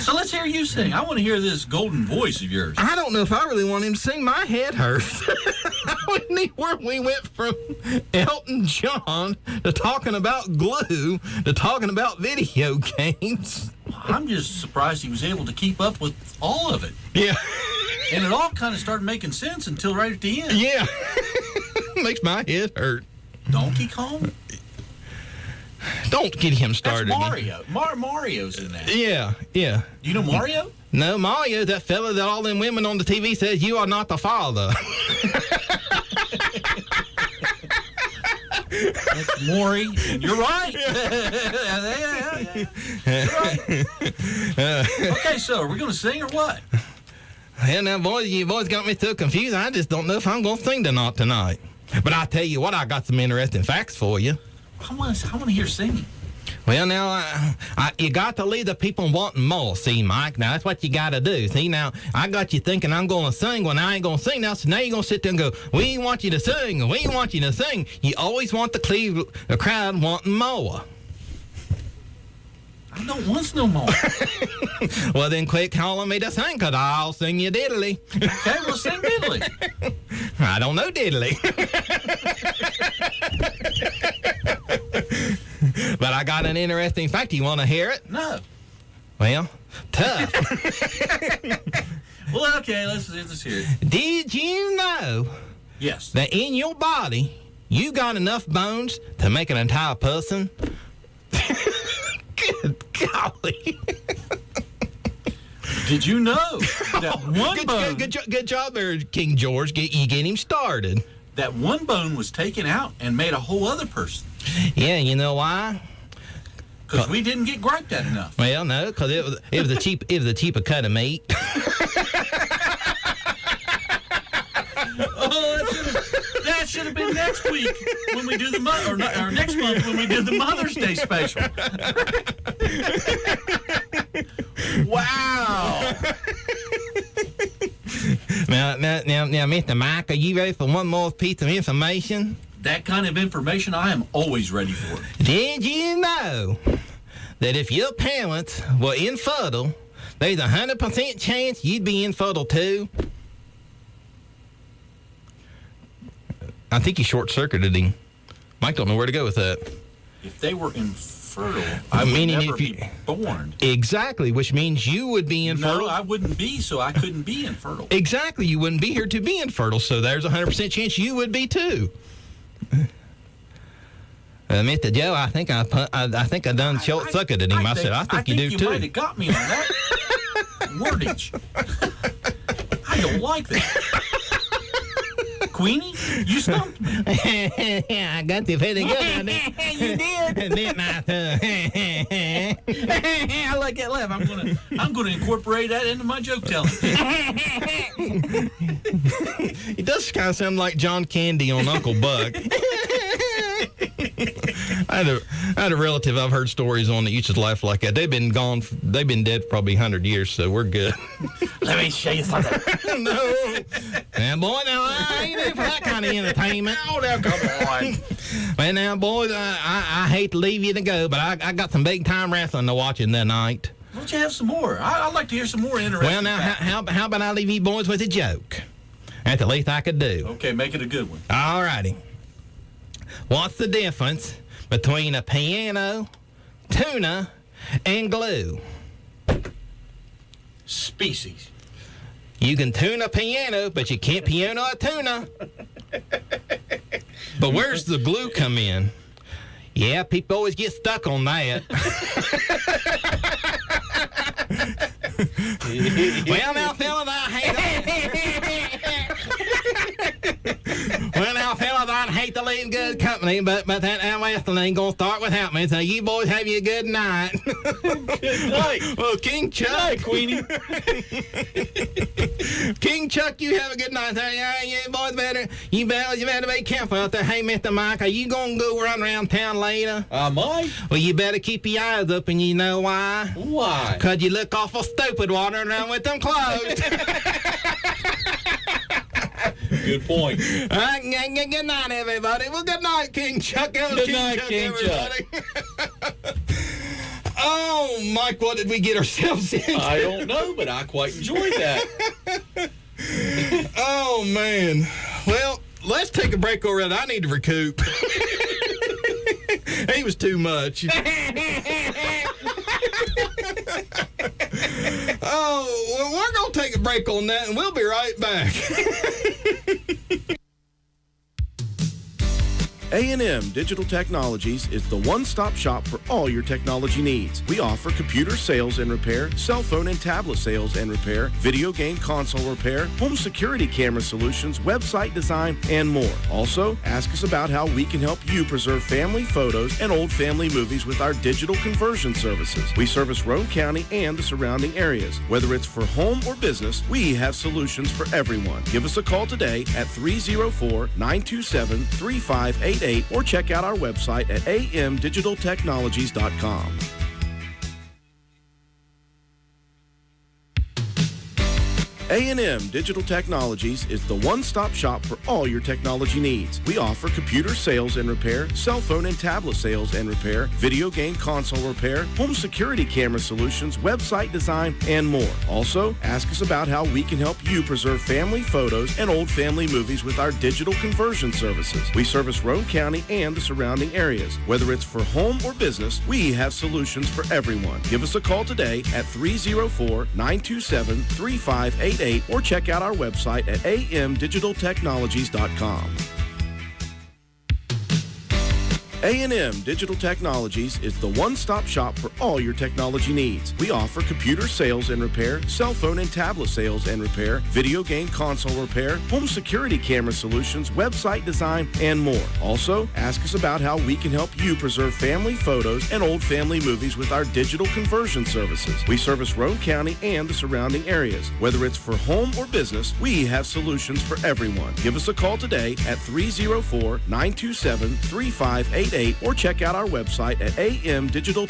F: So let's hear you sing. I want to hear this golden voice of yours.
E: I don't know if I really want him to sing. My head hurts. I wouldn't know where we went from Elton John to talking about glue to talking about video games.
F: I'm just surprised he was able to keep up with all of it.
E: Yeah.
F: And it all kind of started making sense until right at the end.
E: Yeah. Makes my head hurt.
F: Donkey Kong?
E: Don't get him started.
F: That's Mario. Mario's in that.
E: Yeah.
F: Do you know Mario?
E: No, Mario, that fella that all them women on the TV says, you are not the father.
F: That's Maury. And you're right. Yeah. You're right. Okay, so are we going to sing or what?
E: Hell, now, boys, you boys got me so confused. I just don't know if I'm going to sing or not tonight. But I tell you what, I got some interesting facts for you.
F: I want to hear singing.
E: Well, now, you got to leave the people wanting more, see, Mike? Now, that's what you got to do. See, now, I got you thinking I'm going to sing when I ain't going to sing now, so now you're going to sit there and go, we want you to sing, we want you to sing. You always want the crowd wanting more.
F: I don't want no more.
E: Well, then quit calling me to sing, because I'll sing you diddly.
F: Okay, we'll sing diddly.
E: I don't know diddly. But I got an interesting fact. You want to hear it?
F: No.
E: Well, tough.
F: Well, okay, let's hear it.
E: Did you know
F: Yes.
E: that in your body, you got enough bones to make an entire person? Good golly.
F: Did you know that one bone...
E: Good job there, King George. You get him started.
F: That one bone was taken out and made a whole other person.
E: Yeah, you know why?
F: Because we didn't get griped at enough.
E: Well, no, because it was a cheaper cut of meat.
F: That should have been next week when we do or next month when we do the Mother's Day special. Wow.
E: Now, Mr. Mike, are you ready for one more piece of information?
F: That kind of information I am always ready for.
E: Did you know that if your parents were infertile, there's a 100% chance you'd be infertile too? I think he short-circuited him. Mike don't know where to go with that.
F: If they were infertile, I would
E: Meaning
F: never
E: if you-
F: be born.
E: Exactly, which means you would be infertile.
F: No, I wouldn't be, so I couldn't be infertile.
E: Exactly, you wouldn't be here to be infertile, so there's a 100% chance you would be too. Mr. Joe, I think I done short-circuited him. I said, I think you do
F: you
E: too.
F: might have got me on that wordage. I don't like that. Queenie, you stumped me.
E: I got you pretty good on it.
F: You did.
E: Didn't I?
F: I like that laugh. I'm gonna incorporate that into my joke telling.
E: He does kind of sound like John Candy on Uncle Buck. I had a relative I've heard stories on that used to laugh like that. They've been dead for probably 100 years, so we're good.
F: Let me show you something.
E: No. And boy, now I ain't in for that kind of entertainment.
F: Oh, now come on.
E: Well, now, boys, I hate to leave you to go, but I got some big-time wrestling to watch in the night.
F: Why don't you have some more? I'd like to hear some more interesting
E: Well, now,
F: facts.
E: how about I leave you boys with a joke? That's the least I could do.
F: Okay, make it a good one.
E: All righty. What's the difference between a piano, tuna, and glue?
F: Species.
E: You can tune a piano, but you can't piano a tuna. But where's the glue come in? Yeah, people always get stuck on that. Well, now, fellas, I hate to leave good company, but that wrestling ain't gonna start without me. So you boys have you a good night.
F: Good night.
E: Well, King Chuck.
F: Good night, Queenie.
E: King Chuck, you have a good night. Yeah, boys, you better be careful out there. Hey, Mr. Mike, are you gonna go run around town later?
F: I might.
E: Well, you better keep your eyes open. You know why?
F: Why?
E: 'Cause you look awful stupid wandering around with them closed.
F: Good point.
E: All right, good night, everybody. Well, good night, King Chuck.
F: Good night, King Chuck.
E: Oh, Mike, what did we get ourselves into?
F: I don't know, but I quite enjoyed that.
E: Oh, man. Well, let's take a break already. I need to recoup. He was too much. Oh, well, we're going to take a break on that, and we'll be right back.
H: A&M Digital Technologies is the one-stop shop for all your technology needs. We offer computer sales and repair, cell phone and tablet sales and repair, video game console repair, home security camera solutions, website design, and more. Also, ask us about how we can help you preserve family photos and old family movies with our digital conversion services. We service Roane County and the surrounding areas. Whether it's for home or business, we have solutions for everyone. Give us a call today at 304-927-3588 or check out our website at amdigitaltechnologies.com. A&M Digital Technologies is the one-stop shop for all your technology needs. We offer computer sales and repair, cell phone and tablet sales and repair, video game console repair, home security camera solutions, website design, and more. Also, ask us about how we can help you preserve family photos and old family movies with our digital conversion services. We service Roane County and the surrounding areas. Whether it's for home or business, we have solutions for everyone. Give us a call today at 304-927-3588 or check out our website at amdigitaltechnologies.com. A&M Digital Technologies is the one-stop shop for all your technology needs. We offer computer sales and repair, cell phone and tablet sales and repair, video game console repair, home security camera solutions, website design, and more. Also, ask us about how we can help you preserve family photos and old family movies with our digital conversion services. We service Roane County and the surrounding areas. Whether it's for home or business, we have solutions for everyone. Give us a call today at 304-927-3588 or check out our website at amdigital.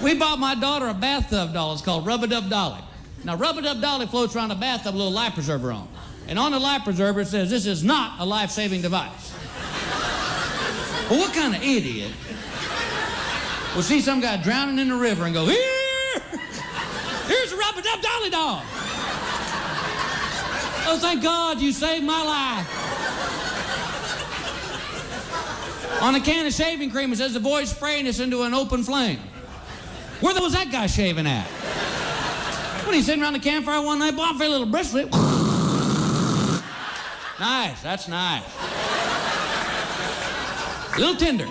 G: We bought my daughter a bathtub doll. It's called Rub-a-Dub Dolly. Now, Rub-a-Dub Dolly floats around the bathtub with a little life preserver on. And on the life preserver, it says, "This is not a life-saving device." Well, what kind of idiot will see some guy drowning in the river and go, "Here!" Where's the rubber-dub dolly dog? Oh, thank God you saved my life. On a can of shaving cream, it says avoid spraying this into an open flame. Where was that guy shaving at? When he's sitting around the campfire one night, boy, I feel a little bristle. Nice, that's nice. A little tender.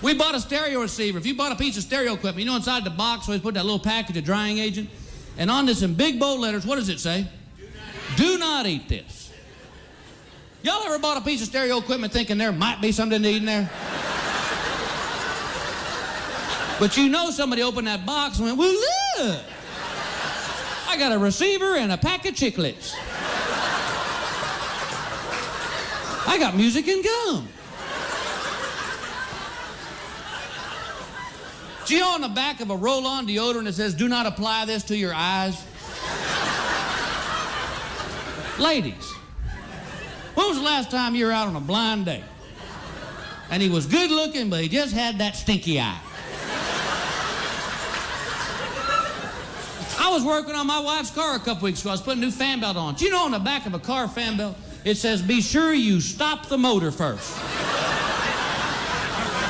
G: We bought a stereo receiver. If you bought a piece of stereo equipment, you know inside the box where they put that little package of drying agent? And on this in big bold letters, what does it say? Do not eat this. Y'all ever bought a piece of stereo equipment thinking there might be something to eat in there? But you know somebody opened that box and went, well, look, I got a receiver and a pack of chiclets. I got music and gum. Do you know on the back of a roll-on deodorant it says, do not apply this to your eyes? Ladies, when was the last time you were out on a blind date? And he was good looking, but he just had that stinky eye. I was working on my wife's car a couple weeks ago. I was putting a new fan belt on. Do you know on the back of a car fan belt, it says, be sure you stop the motor first.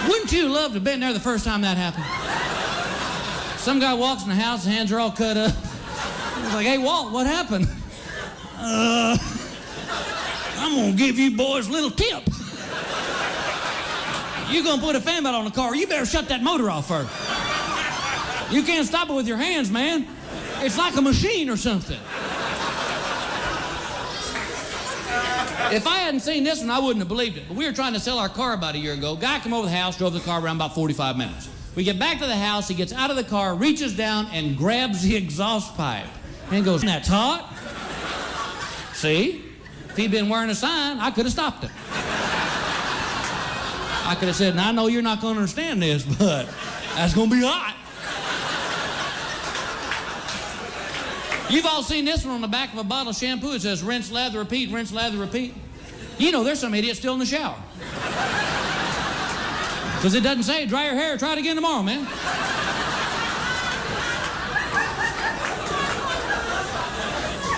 G: Wouldn't you love to have been there the first time that happened? Some guy walks in the house, his hands are all cut up. He's like, hey, Walt, what happened? I'm gonna give you boys a little tip. You're gonna put a fan belt on the car, you better shut that motor off first. You can't stop it with your hands, man. It's like a machine or something. If I hadn't seen this one, I wouldn't have believed it. But we were trying to sell our car about a year ago. Guy came over the house, drove the car around about 45 minutes. We get back to the house, he gets out of the car, reaches down and grabs the exhaust pipe and goes, that's hot. See? If he'd been wearing a sign, I could have stopped him. I could have said, now I know you're not going to understand this, but that's going to be hot. You've all seen this one on the back of a bottle of shampoo. It says rinse, lather, repeat, rinse, lather, repeat. You know there's some idiot still in the shower. Because it doesn't say dry your hair, try it again tomorrow, man.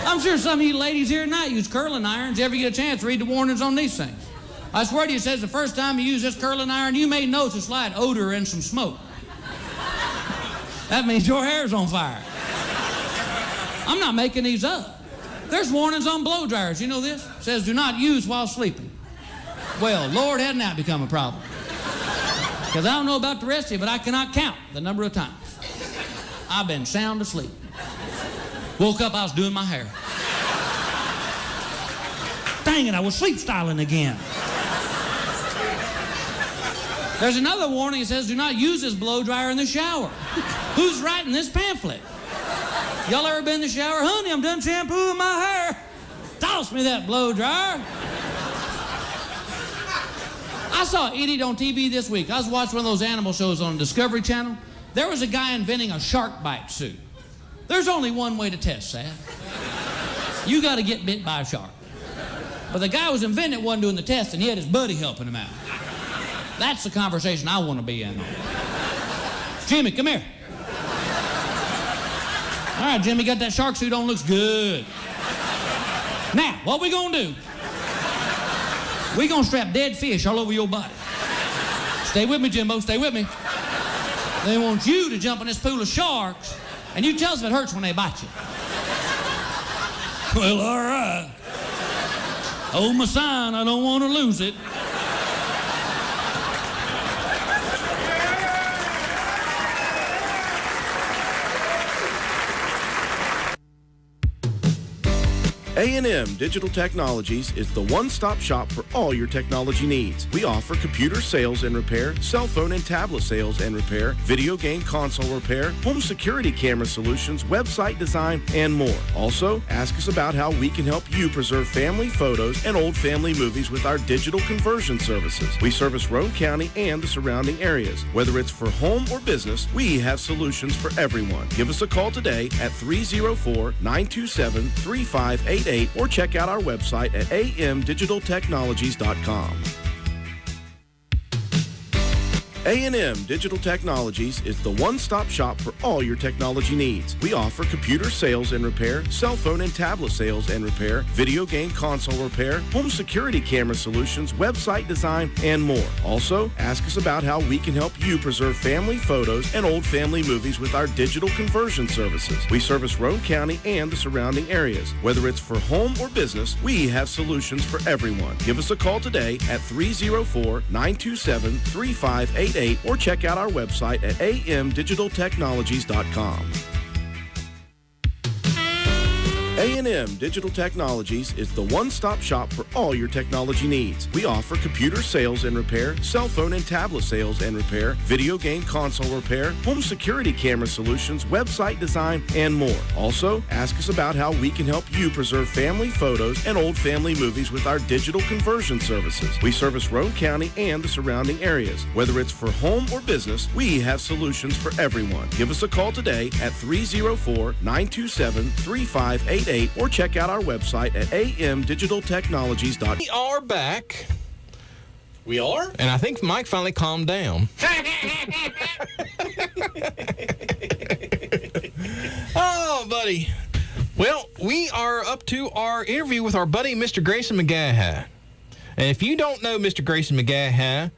G: I'm sure some of you ladies here tonight use curling irons. You ever get a chance, read the warnings on these things. I swear to you, it says the first time you use this curling iron, you may notice a slight odor and some smoke. That means your hair's on fire. I'm not making these up. There's warnings on blow dryers. You know this? It says do not use while sleeping. Well, Lord, hadn't that become a problem? Because I don't know about the rest of you, but I cannot count the number of times I've been sound asleep. Woke up, I was doing my hair. Dang it, I was sleep styling again. There's another warning that says do not use this blow dryer in the shower. Who's writing this pamphlet? Y'all ever been in the shower? Honey, I'm done shampooing my hair. Toss me that blow dryer. I saw an idiot on TV this week. I was watching one of those animal shows on Discovery Channel. There was a guy inventing a shark bite suit. There's only one way to test that. You got to get bit by a shark. But the guy who was inventing it wasn't doing the test, and he had his buddy helping him out. That's the conversation I want to be in on. Jimmy, come here. All right, Jimmy, got that shark suit on, looks good. Now, what we gonna do? We gonna strap dead fish all over your body. Stay with me, Jimbo, stay with me. They want you to jump in this pool of sharks, and you tell us if it hurts when they bite you. Well, all right. Hold my sign, I don't want to lose it.
H: A&M Digital Technologies is the one-stop shop for all your technology needs. We offer computer sales and repair, cell phone and tablet sales and repair, video game console repair, home security camera solutions, website design, and more. Also, ask us about how we can help you preserve family photos and old family movies with our digital conversion services. We service Roane County and the surrounding areas. Whether it's for home or business, we have solutions for everyone. Give us a call today at 304-927-3588 or check out our website at amdigitaltechnologies.com. A&M Digital Technologies is the one-stop shop for all your technology needs. We offer computer sales and repair, cell phone and tablet sales and repair, video game console repair, home security camera solutions, website design, and more. Also, ask us about how we can help you preserve family photos and old family movies with our digital conversion services. We service Roane County and the surrounding areas. Whether it's for home or business, we have solutions for everyone. Give us a call today at 304-927-3588 or check out our website at amdigitaltechnologies.com. A&M Digital Technologies is the one-stop shop for all your technology needs. We offer computer sales and repair, cell phone and tablet sales and repair, video game console repair, home security camera solutions, website design, and more. Also, ask us about how we can help you preserve family photos and old family movies with our digital conversion services. We service Roane County and the surrounding areas. Whether it's for home or business, we have solutions for everyone. Give us a call today at 304-927-3588 or check out our website at amdigitaltechnologies.com.
E: We are back.
F: We are?
E: And I think Mike finally calmed down. Oh, buddy. Well, we are up to our interview with our buddy, Mr. Grayson McGaha. And if you don't know Mr. Grayson McGaha,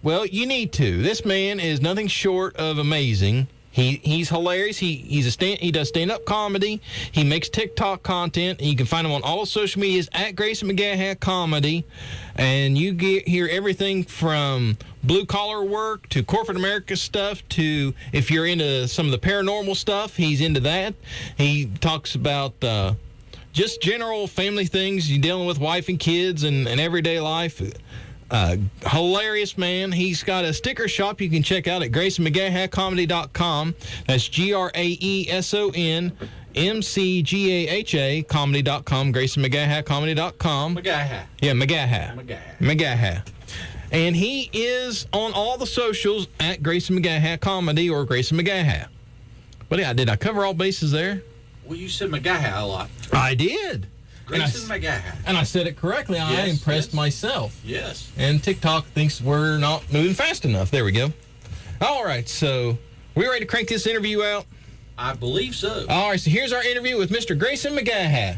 E: well, you need to. This man is nothing short of amazing. He's hilarious. He does stand-up comedy. He makes TikTok content. You can find him on all social medias at Grayson McGaha Comedy. And you hear everything from blue-collar work to corporate America stuff to, if you're into some of the paranormal stuff, he's into that. He talks about just general family things, you dealing with wife and kids and everyday life. Hilarious man. He's got a sticker shop you can check out at GraysonMcGahaComedy.com. That's GraysonMcGaha comedy.com. GraysonMcGahaComedy.com.
F: McGaha.
E: Yeah, McGaha. And he is on all the socials at Grayson McGaha Comedy or Grayson McGaha. But yeah, did I cover all bases there?
F: Well, you said McGaha a lot.
E: I did.
F: Grayson McGaha.
E: And I said it correctly. I
F: Yes,
E: impressed
F: yes.
E: myself.
F: Yes.
E: And TikTok thinks we're not moving fast enough. There we go. All right, so we ready to crank this interview out?
F: I believe so.
E: All right, so here's our interview with Mr. Grayson McGaha.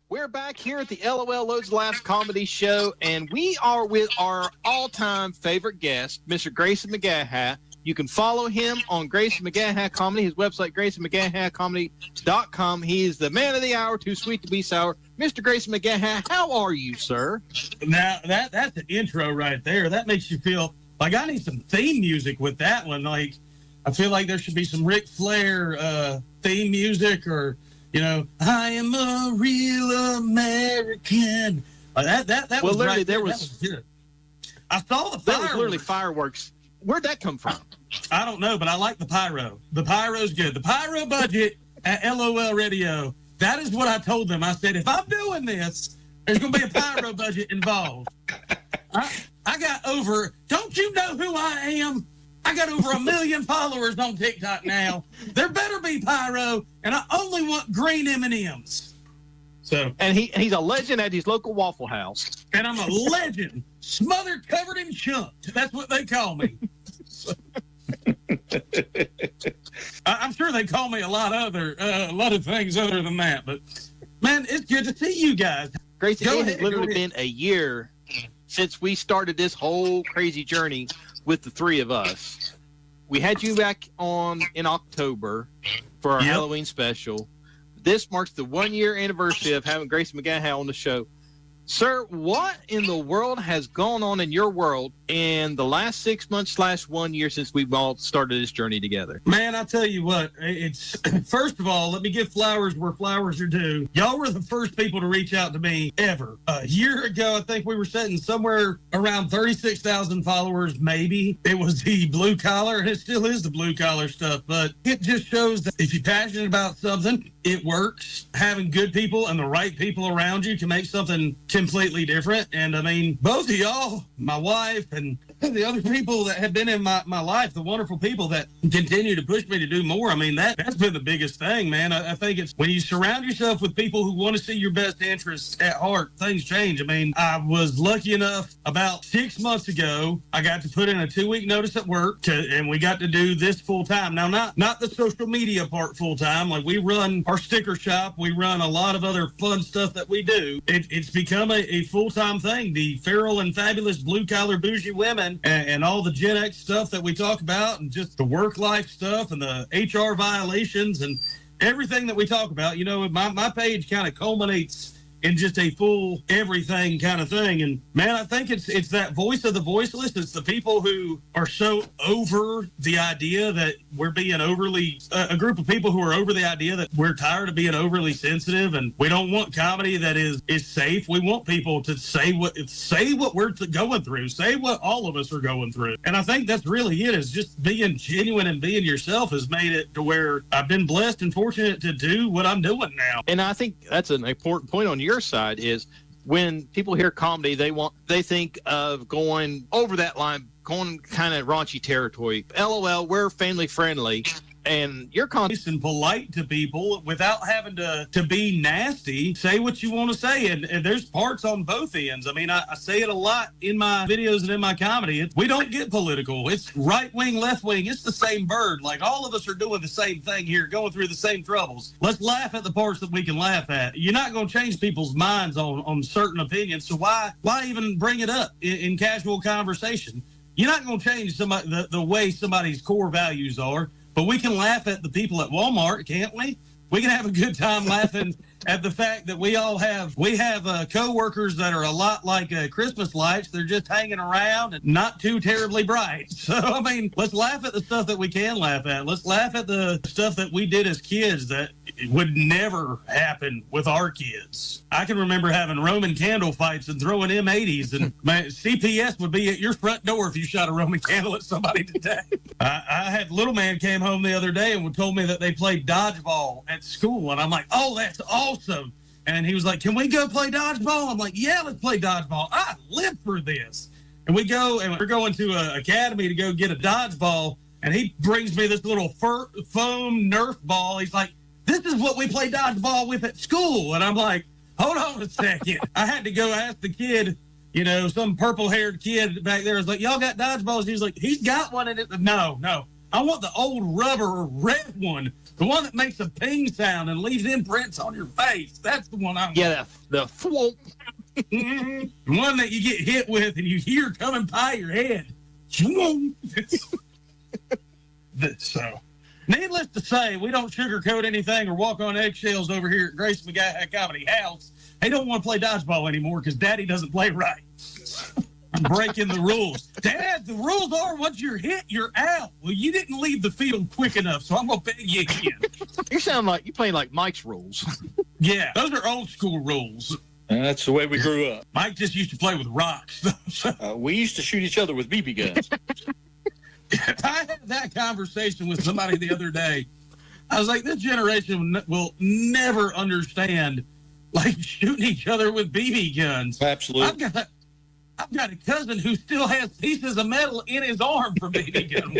I: We're back here at the LOL Loads Laughs Comedy Show, and we are with our all-time favorite guest, Mr. Grayson McGaha. You can follow him on Grayson McGaha Comedy, his website, GraysonMcGahaComedy.com. He is the man of the hour, too sweet to be sour. Mr. Grayson McGaha, how are you, sir?
J: Now, that's an intro right there. That makes you feel like I need some theme music with that one. Like, I feel like there should be some Ric Flair theme music or, you know, I am a real American. That
I: Well,
J: was
I: literally,
J: right
I: there
J: there.
I: was-
J: That was good. I saw the
I: That was literally
J: fireworks.
I: fireworks. Where'd that come from?
J: I don't know, but I like the pyro. The pyro's good. The pyro budget at LOL Radio. That is what I told them. I said, if I'm doing this, there's going to be a pyro budget involved. I got over, don't you know who I am? I got over 1 million followers on TikTok now. There better be pyro, and I only want green M&Ms. So,
I: And he's a legend at his local Waffle House.
J: and I'm a legend, smothered, covered in chunked. That's what they call me. I'm sure they call me a lot of things other than that. But man, it's good to see you guys.
I: Grayson,
J: Go
I: it
J: ahead,
I: has literally
J: go ahead.
I: been a year since we started this whole crazy journey with the three of us. We had you back on in October for our
J: Yep.
I: Halloween special. This marks the 1-year anniversary of having Grayson McGaha on the show. Sir, what in the world has gone on in your world in the last 6 months / 1 year since we've all started this journey together?
J: Man, I'll tell you what, it's first of all, let me give flowers where flowers are due. Y'all were the first people to reach out to me ever. A year ago, I think we were sitting somewhere around 36,000 followers, maybe. It was the blue collar, and it still is the blue collar stuff, but it just shows that if you're passionate about something, it works. Having good people and the right people around you can make something completely different. And I mean, both of y'all, my wife and the other people that have been in my life, the wonderful people that continue to push me to do more. I mean, that's been the biggest thing, man. I think it's when you surround yourself with people who want to see your best interests at heart, things change. I mean, I was lucky enough about 6 months ago, I got to put in a 2-week notice at work and we got to do this full time. Now, not the social media part full time. Like, we run our sticker shop. We run a lot of other fun stuff that we do. It's become a full-time thing. The feral and fabulous blue-collar bougie women and all the Gen X stuff that we talk about and just the work-life stuff and the HR violations and everything that we talk about. You know, my page kind of culminates in just a full everything kind of thing. And man, I think it's that voice of the voiceless. It's the people who are so over the idea that we're being overly, a group of people who are over the idea that we're tired of being overly sensitive and we don't want comedy that is safe. We want people to say what we're going through, say what all of us are going through. And I think that's really it, is just being genuine and being yourself has made it to where I've been blessed and fortunate to do what I'm doing now.
I: And I think that's an important point on your side is when people hear comedy, they think of going over that line, going kind of raunchy territory. LOL, we're family friendly. And you're nice
J: and polite to people without having to be nasty. Say what you want to say. And there's parts on both ends. I mean, I say it a lot in my videos and in my comedy. We don't get political. It's right wing, left wing. It's the same bird. Like, all of us are doing the same thing here, going through the same troubles. Let's laugh at the parts that we can laugh at. You're not going to change people's minds on certain opinions. So why even bring it up in casual conversation? You're not going to change somebody the way somebody's core values are. But we can laugh at the people at Walmart, can't we? We can have a good time laughing at the fact that we have coworkers that are a lot like Christmas lights. They're just hanging around and not too terribly bright. So, I mean, let's laugh at the stuff that we can laugh at. Let's laugh at the stuff that we did as kids that would never happen with our kids. I can remember having Roman candle fights and throwing M80s, and CPS would be at your front door if you shot a Roman candle at somebody today. I had little man came home the other day and told me that they played dodgeball at school, and I'm like, oh, that's awesome. And he was like, can we go play dodgeball? I'm like, yeah, let's play dodgeball. I live for this. And we go, and we're going to an academy to go get a dodgeball, and he brings me this little foam Nerf ball. He's like, this is what we play dodgeball with at school. And I'm like, hold on a second. I had to go ask the kid, you know, some purple-haired kid back there was like, y'all got dodgeballs? He's like, he's got one in it. No. I want the old rubber red one. The one that makes a ping sound and leaves imprints on your face. That's the one I want.
I: Yeah, the thwomp.
J: The one that you get hit with and you hear coming by your head. So, needless to say, we don't sugarcoat anything or walk on eggshells over here at Grace McGaha Comedy House. They don't want to play dodgeball anymore because Daddy doesn't play right. I'm breaking the rules. Dad, the rules are once you're hit, you're out. Well, you didn't leave the field quick enough, so I'm going to beg you again.
I: You sound like you're playing like Mike's rules.
J: Yeah, those are old school rules.
K: That's the way we grew up.
J: Mike just used to play with rocks.
K: We used to shoot each other with BB guns.
J: I had that conversation with somebody the other day. I was like, this generation will never understand, like, shooting each other with BB guns.
K: Absolutely.
J: I've got a cousin who still has pieces of metal in his arm from BB gun.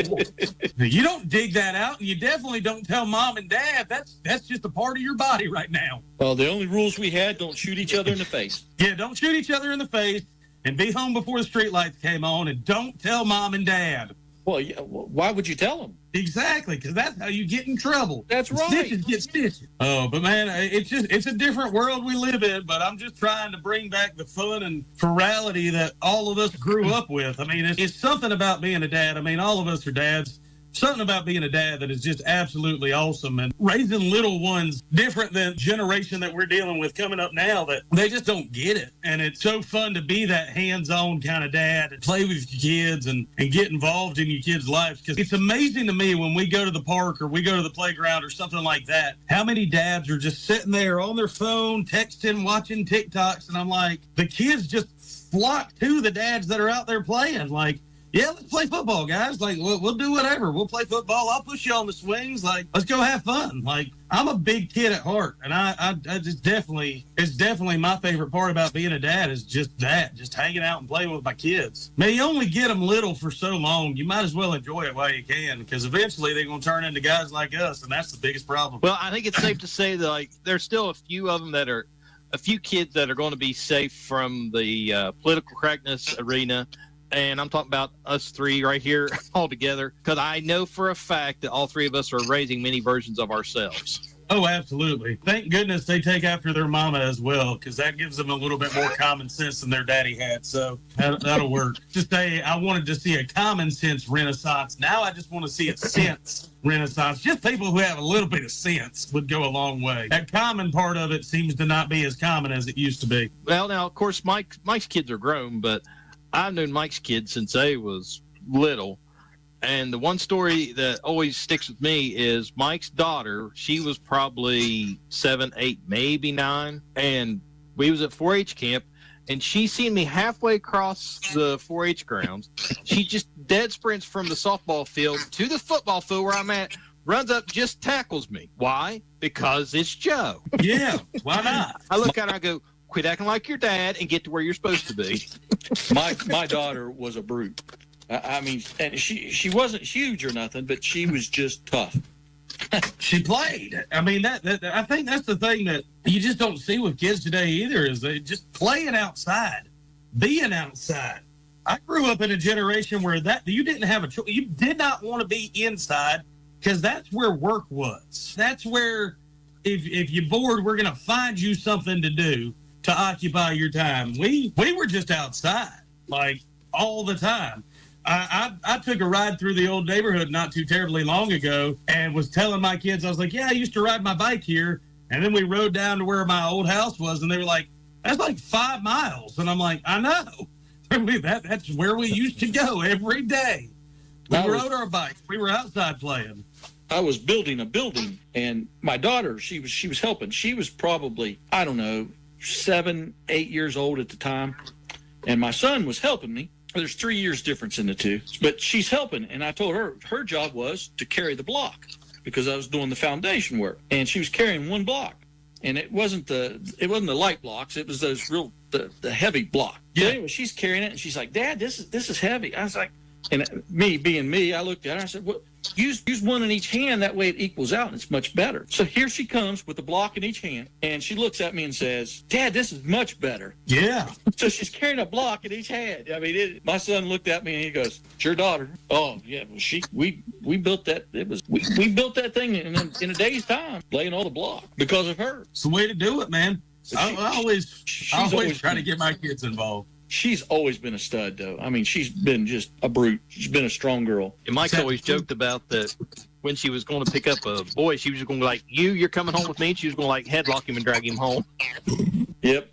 J: You don't dig that out, and you definitely don't tell mom and dad. That's just a part of your body right now.
K: Well, the only rules we had, don't shoot each other in the face.
J: Yeah, don't shoot each other in the face, and be home before the streetlights came on, and don't tell mom and dad.
K: Well, yeah, why would you tell them?
J: Exactly, because that's how you get in trouble.
K: That's right.
J: Stitches get stitches. Oh, but man, it's a different world we live in, but I'm just trying to bring back the fun and virality that all of us grew up with. I mean, it's something about being a dad. I mean, all of us are dads. Something about being a dad that is just absolutely awesome, and raising little ones different than generation that we're dealing with coming up now, that they just don't get it. And it's so fun to be that hands-on kind of dad and play with your kids and get involved in your kids' lives. Because it's amazing to me when we go to the park or we go to the playground or something like that, how many dads are just sitting there on their phone, texting, watching TikToks. And I'm like, the kids just flock to the dads that are out there playing. Like, yeah, let's play football, guys. Like, we'll do whatever. We'll play football. I'll push you on the swings. Like, let's go have fun. Like, I'm a big kid at heart, and I just it's definitely my favorite part about being a dad is just hanging out and playing with my kids. Man, you only get them little for so long. You might as well enjoy it while you can, because eventually they're going to turn into guys like us, and that's the biggest problem.
I: Well, I think it's safe to say that, like, there's still a few kids that are going to be safe from the political correctness arena. And I'm talking about us three right here all together, because I know for a fact that all three of us are raising many versions of ourselves.
J: Oh, absolutely. Thank goodness they take after their mama as well, because that gives them a little bit more common sense than their daddy had. So that'll work. Just say I wanted to see a common sense renaissance. Now I just want to see a sense renaissance. Just people who have a little bit of sense would go a long way. That common part of it seems to not be as common as it used to be.
I: Well, now, of course, Mike's kids are grown, but I've known Mike's kids since they was little. And the one story that always sticks with me is Mike's daughter. She was probably 7, 8, maybe 9. And we was at 4-H camp, and she seen me halfway across the 4-H grounds. She just dead sprints from the softball field to the football field where I'm at, runs up, just tackles me. Why? Because it's Joe.
J: Yeah, why not?
I: I look at her, I go, quit acting like your dad and get to where you're supposed to be.
K: My daughter was a brute. I mean, and she wasn't huge or nothing, but she was just tough.
J: She played. I mean, that I think that's the thing that you just don't see with kids today either, is they just playing outside, being outside. I grew up in a generation where that you didn't have a choice. You did not want to be inside, because that's where work was. That's where if you're bored, we're going to find you something to do to occupy your time. We were just outside, like, all the time. I took a ride through the old neighborhood not too terribly long ago and was telling my kids, I was like, yeah, I used to ride my bike here. And then we rode down to where my old house was, and they were like, that's like 5 miles. And I'm like, I know. That's where we used to go every day. We rode our bikes. We were outside playing.
K: I was building a building, and my daughter, she was helping. She was probably, I don't know, 7, 8 years old at the time, and my son was helping me. There's 3 years difference in the two, but she's helping, and I told her her job was to carry the block, because I was doing the foundation work, and she was carrying one block, and it wasn't the light blocks, it was those the heavy block. Yeah. So anyway, she's carrying it, and she's like, Dad, this is heavy. I was like, and me being me, I looked at her, I said, well, use one in each hand, that way it equals out and it's much better. So here she comes with the block in each hand, and she looks at me and says, Dad, this is much better.
J: Yeah.
K: So she's carrying a block in each hand. I mean, my son looked at me and he goes, it's your daughter. Oh yeah, well, we built that. We built that thing in a day's time, laying all the block because of her.
J: It's the way to do it, man. I always try to get my kids involved.
K: She's always been a stud, though. I mean, she's been just a brute. She's been a strong girl.
I: And Mike's always joked about that when she was going to pick up a boy, she was just going to be like, you're coming home with me. And she was going to, like, headlock him and drag him home.
K: Yep.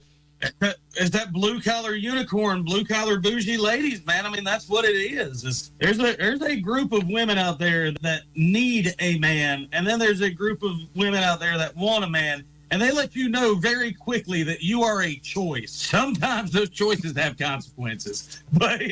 J: It's that blue-collar unicorn, blue-collar bougie ladies, man. I mean, that's what it is. There's a group of women out there that need a man, and then there's a group of women out there that want a man. And they let you know very quickly that you are a choice. Sometimes those choices have consequences, but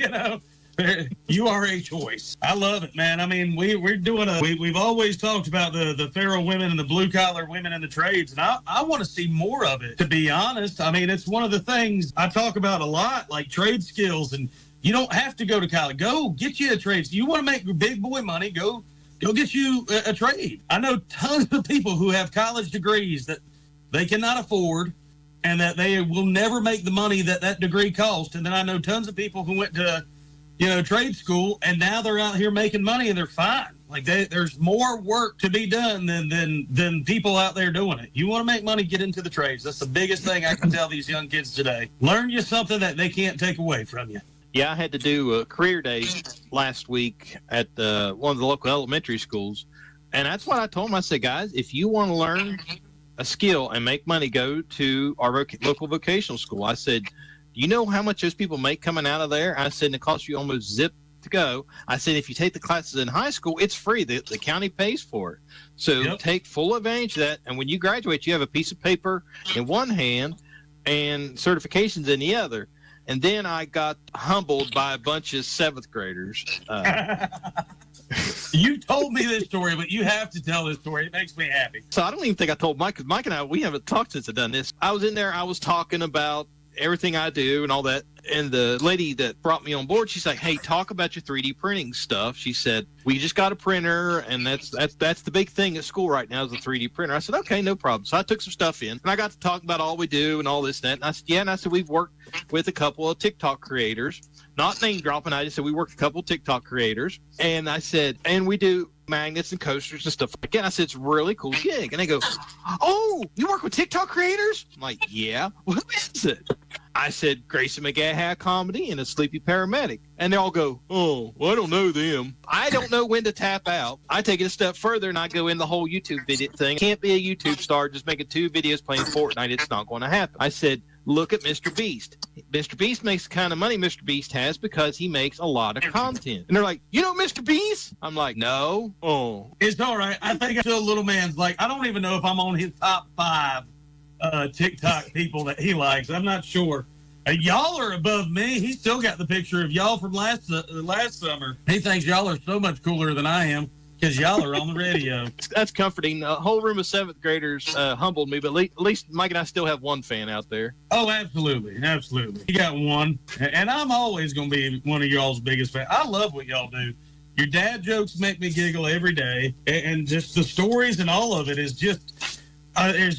J: you are a choice. I love it, man. I mean, we've always talked about the feral women and the blue collar women in the trades, and I want to see more of it, to be honest. I mean, it's one of the things I talk about a lot, like trade skills, and you don't have to go to college. Go get you a trade. You want to make big boy money, go get you a trade. I know tons of people who have college degrees that they cannot afford, and that they will never make the money that degree cost. And then I know tons of people who went to, trade school, and now they're out here making money and they're fine. Like there's more work to be done than people out there doing it. You want to make money, get into the trades. That's the biggest thing I can tell these young kids today. Learn you something that they can't take away from you.
I: Yeah, I had to do a career day last week at one of the local elementary schools, and that's what I told them. I said, guys, if you want to learn a skill and make money, go to our local vocational school. I said, do you know how much those people make coming out of there? I said, and it costs you almost zip to go. I said, if you take the classes in high school, it's free. The county pays for it. So Take full advantage of that. And when you graduate, you have a piece of paper in one hand and certifications in the other. And then I got humbled by a bunch of 7th graders.
J: You told me this story, but you have to tell this story. It makes me happy.
I: So I don't even think I told Mike, because Mike and I, we haven't talked since I've done this. I was in there, I was talking about everything I do and all that. And the lady that brought me on board, she's like, hey, talk about your 3D printing stuff. She said, we just got a printer, and that's the big thing at school right now is the 3D printer. I said, okay, no problem. So I took some stuff in, and I got to talk about all we do and all this and that. And I said, yeah, and I said, we've worked with a couple of TikTok creators. Not name dropping, I just said we worked with a couple of TikTok creators. And I said, and we do magnets and coasters and stuff like that. I said, it's a really cool gig. And they go, oh, you work with TikTok creators? I'm like, yeah. Who is it? I said, Grayson McGahey Comedy and a Sleepy Paramedic. And they all go, oh, well, I don't know them. I don't know when to tap out. I take it a step further and I go in the whole YouTube video thing. Can't be a YouTube star just making 2 videos playing Fortnite. It's not going to happen. I said, look at Mr. Beast. Mr. Beast makes the kind of money Mr. Beast has because he makes a lot of content. And they're like, you know Mr. Beast? I'm like, no. Oh.
J: It's all right. I think still Little Man's like, I don't even know if I'm on his top 5 TikTok people that he likes. I'm not sure. Y'all are above me. He still got the picture of y'all from last summer. He thinks y'all are so much cooler than I am because y'all are on the radio.
I: That's comforting. A whole room of 7th graders humbled me, but at least Mike and I still have one fan out there.
J: Oh, absolutely. Absolutely. You got one. And I'm always going to be one of y'all's biggest fans. I love what y'all do. Your dad jokes make me giggle every day. And just the stories and all of it is just, I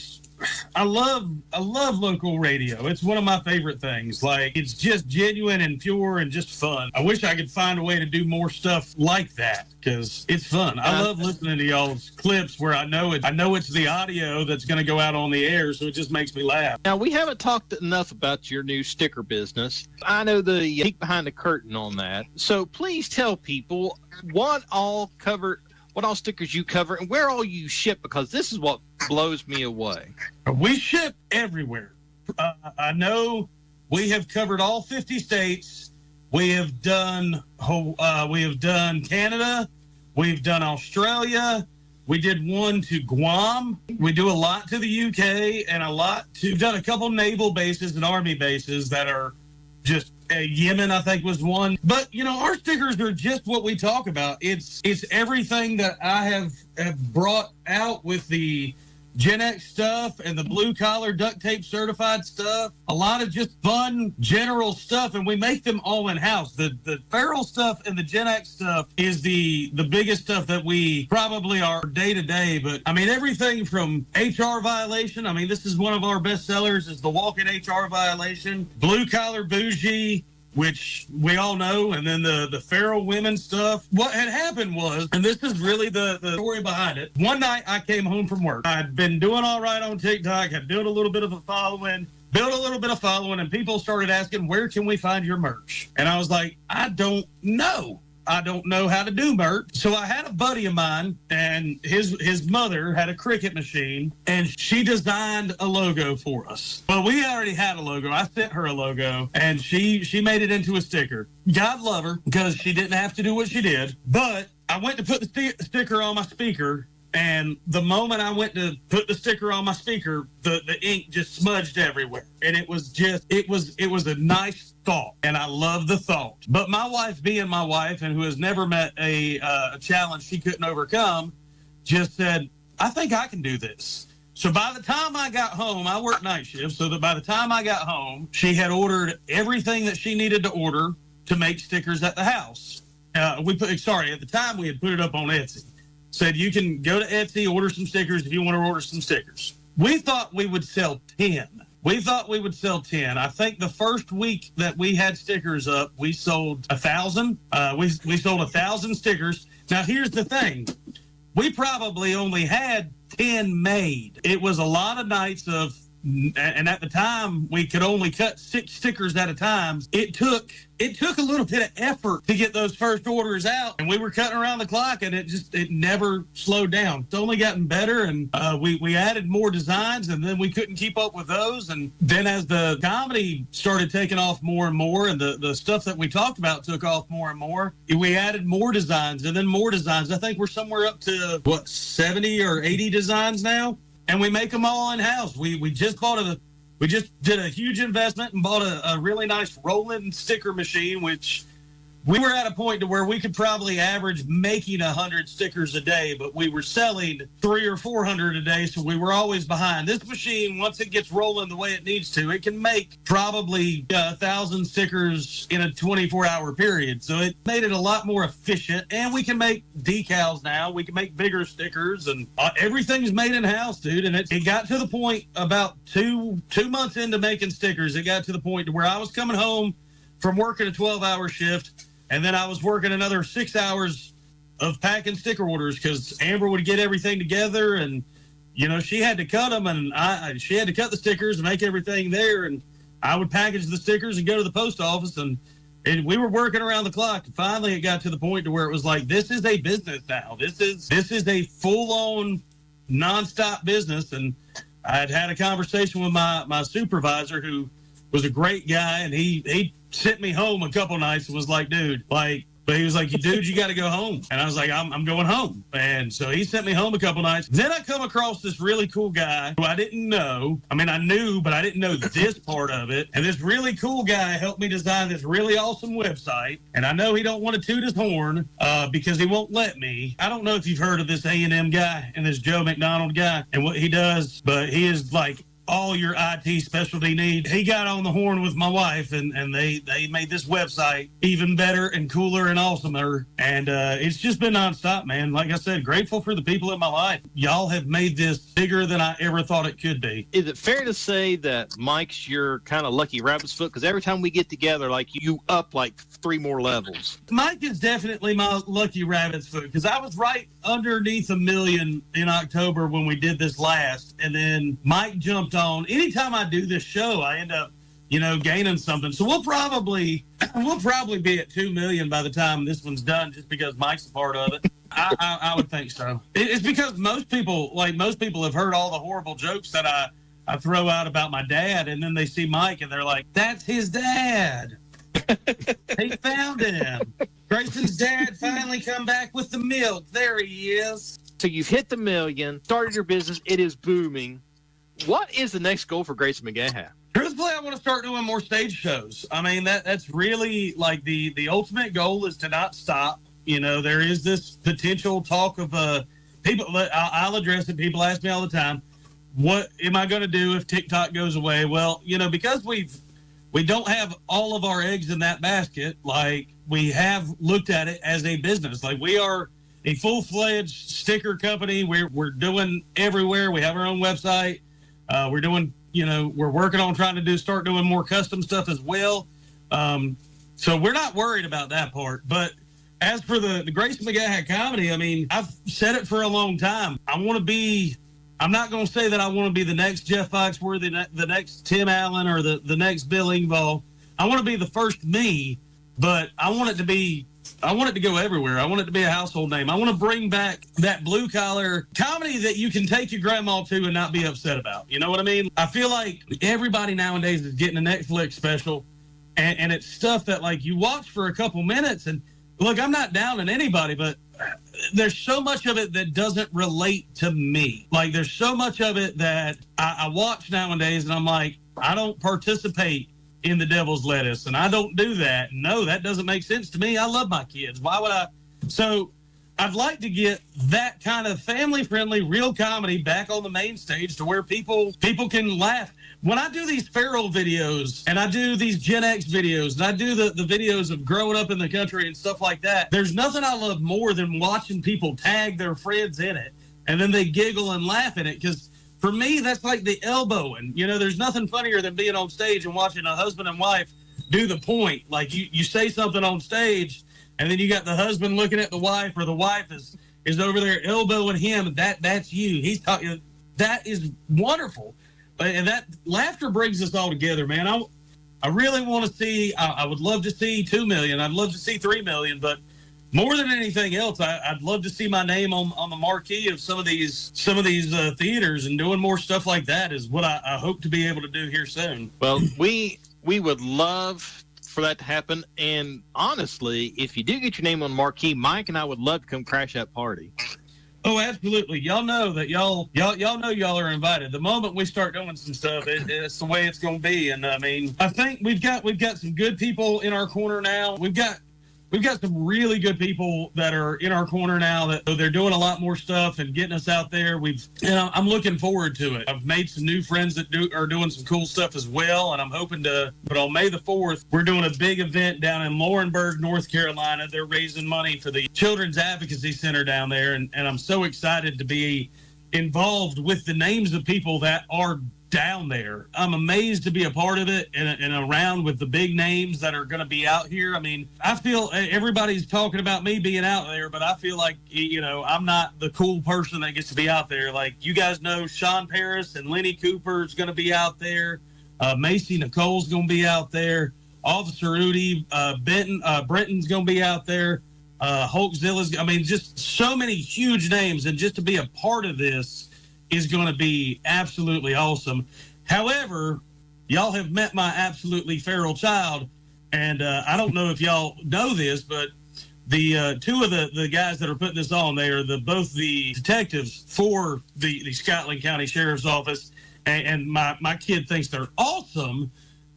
J: love local radio. It's one of my favorite things. Like, it's just genuine and pure and just fun. I wish I could find a way to do more stuff like that because it's fun. I love listening to y'all's clips where I know it's the audio that's going to go out on the air, so it just makes me laugh.
I: Now, we haven't talked enough about your new sticker business. I know the peek behind the curtain on that. So please tell people what all stickers you cover and where all you ship, because this is what blows me away.
J: We ship everywhere. I know we have covered all 50 states. We have done Canada. We've done Australia. We did one to Guam. We do a lot to the UK and we've done a couple naval bases and army bases that are just Yemen, I think, was one. But, our stickers are just what we talk about. It's everything that I have brought out with the Gen X stuff and the blue collar duct tape certified stuff. A lot of just fun, general stuff, and we make them all in house. The Feral stuff and the Gen X stuff is the biggest stuff that we probably are day to day. But I mean, everything from HR Violation. I mean, this is one of our best sellers is the Walking HR Violation, Blue Collar Bougie, which we all know, and then the Feral Women stuff. What had happened was, and this is really the story behind it, one night I came home from work. I'd been doing all right on TikTok, had built a little bit of a following, and people started asking, where can we find your merch? And I was like, I don't know. I don't know how to do merch. So I had a buddy of mine, and his mother had a Cricut machine, and she designed a logo for us. Well, we already had a logo. I sent her a logo, and she made it into a sticker. God love her, because she didn't have to do what she did. But I went to put the sticker on my speaker, and the moment I went to put the sticker on my speaker, the ink just smudged everywhere. And it was a nice thought, and I love the thought. But my wife, being my wife, and who has never met a challenge she couldn't overcome, just said, I think I can do this. So by the time I got home, I worked night shift, so that by the time I got home, she had ordered everything that she needed to order to make stickers at the house. At the time we had put it up on Etsy. Said, you can go to Etsy, order some stickers if you want to order some stickers. We thought we would sell 10. I think the first week that we had stickers up, we sold 1,000. We sold 1,000 stickers. Now, here's the thing. We probably only had 10 made. It was a lot of nights of, and at the time, we could only cut 6 stickers at a time. It took a little bit of effort to get those first orders out, and we were cutting around the clock, and it never slowed down. It's only gotten better, and we added more designs, and then we couldn't keep up with those. And then as the comedy started taking off more and more, and the stuff that we talked about took off more and more, we added more designs, and then more designs. I think we're somewhere up to, 70 or 80 designs now? And we make them all in-house. We just bought We just did a huge investment and bought a really nice rolling sticker machine, which we were at a point to where we could probably average making 100 stickers a day, but we were selling 300 or 400 a day, so we were always behind. This machine, once it gets rolling the way it needs to, it can make probably 1,000 stickers in a 24-hour period. So it made it a lot more efficient, and we can make decals now. We can make bigger stickers, and everything's made in-house, dude. And it got to the point about two months into making stickers, it got to the point to where I was coming home from working a 12-hour shift, and then I was working another 6 hours of packing sticker orders because Amber would get everything together, and she had to cut them, and she had to cut the stickers and make everything there, and I would package the stickers and go to the post office, and we were working around the clock. And finally, it got to the point to where it was like, this is a business now. This is a full-on, nonstop business. And I had a conversation with my supervisor, who was a great guy, and he sent me home a couple nights and was like, dude, but he was like, dude, you got to go home. And I was like, I'm going home. And so he sent me home a couple nights. Then I come across this really cool guy who I didn't know. I mean, I knew, but I didn't know this part of it. And this really cool guy helped me design this really awesome website. And I know he don't want to toot his horn because he won't let me. I don't know if you've heard of this A&M guy and this Joe McDonald guy and what he does, but he is like all your IT specialty needs. He got on the horn with my wife, and they made this website even better and cooler and awesomer. And it's just been nonstop, man. Like I said, grateful for the people in my life. Y'all have made this bigger than I ever thought it could be.
I: Is it fair to say that Mike's your kind of lucky rabbit's foot? Because every time we get together, like, you up like 3 more levels.
J: Mike is definitely my lucky rabbit's foot, because I was right underneath 1 million in October when we did this last, and then Mike jumped on. Anytime I do this show, I end up, gaining something. So we'll probably be at 2 million by the time this one's done, just because Mike's a part of it. I would think so. It's because most people have heard all the horrible jokes that I throw out about my dad, and then they see Mike and they're like, that's his dad. He found him. Grayson's dad finally come back with the milk. There he is.
I: So you've hit the 1 million, started your business. It is booming. What is the next goal for Grayson McGaha?
J: Truthfully, I want to start doing more stage shows. I mean, that's really like the ultimate goal is to not stop. There is this potential talk of people. I'll address it. People ask me all the time, what am I going to do if TikTok goes away? Well, because we don't have all of our eggs in that basket. Like, we have looked at it as a business. Like, we are a full-fledged sticker company. We're doing everywhere. We have our own website. We're doing, we're working on trying to start doing more custom stuff as well. So we're not worried about that part. But as for the Grayson McGaha comedy, I mean, I've said it for a long time. I'm not going to say that I want to be the next Jeff Foxworthy, the next Tim Allen, or the next Bill Engvall. I want to be the first me, but I want it to go everywhere. I want it to be a household name. I want to bring back that blue-collar comedy that you can take your grandma to and not be upset about. You know what I mean? I feel like everybody nowadays is getting a Netflix special, and it's stuff that, like, you watch for a couple minutes. And, look, I'm not down on anybody, but there's so much of it that doesn't relate to me. Like, there's so much of it that I watch nowadays, and I'm like, I don't participate in the devil's lettuce, and I don't do that. No, that doesn't make sense to me. I love my kids. Why would I? So I'd like to get that kind of family-friendly, real comedy back on the main stage to where people can laugh. When I do these Feral videos, and I do these Gen X videos, and I do the videos of growing up in the country and stuff like that, there's nothing I love more than watching people tag their friends in it, and then they giggle and laugh in it, because for me, that's like the elbowing. There's nothing funnier than being on stage and watching a husband and wife do the point. Like, you say something on stage, and then you got the husband looking at the wife, or the wife is over there elbowing him. That's you. He's talking. That is wonderful. And that laughter brings us all together, man. I really want to see, I would love to see 2 million. I'd love to see 3 million, but more than anything else, I'd love to see my name on the marquee of some of these theaters, and doing more stuff like that is what I hope to be able to do here soon.
I: Well, we would love for that to happen. And honestly, if you do get your name on the marquee, Mike and I would love to come crash that party.
J: Oh, absolutely. Y'all know that y'all know y'all are invited. The moment we start doing some stuff, it's the way it's going to be. And I mean, I think we've got some good people in our corner now. We've got some really good people that are in our corner now that they're doing a lot more stuff and getting us out there. I'm looking forward to it. I've made some new friends that are doing some cool stuff as well. And I'm hoping but on May the 4th, we're doing a big event down in Laurinburg, North Carolina. They're raising money for the Children's Advocacy Center down there. And I'm so excited to be involved with the names of people that are down there. I'm amazed to be a part of it and around with the big names that are going to be out here. I mean, I feel everybody's talking about me being out there, but I feel like, I'm not the cool person that gets to be out there. Like, you guys know Sean Paris and Lenny Cooper is going to be out there. Macy Nicole's going to be out there. Officer Udi Brenton's going to be out there. Hulkzilla's, just so many huge names. And just to be a part of this is going to be absolutely awesome. However, y'all have met my absolutely feral child, and I don't know if y'all know this, but the two of the guys that are putting this on, they are both the detectives for the Scotland County Sheriff's Office, and my kid thinks they're awesome.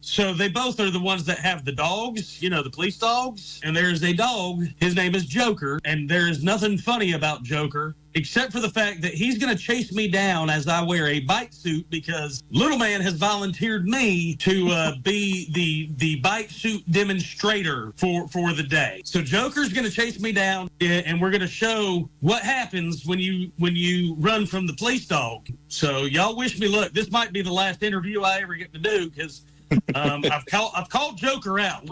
J: So they both are the ones that have the dogs, the police dogs. And there's a dog. His name is Joker. And there is nothing funny about Joker, except for the fact that he's going to chase me down as I wear a bite suit because Little Man has volunteered me to be the bite suit demonstrator for the day. So Joker's going to chase me down, and we're going to show what happens when you run from the police dog. So y'all wish me luck. This might be the last interview I ever get to do because I've called Joker out.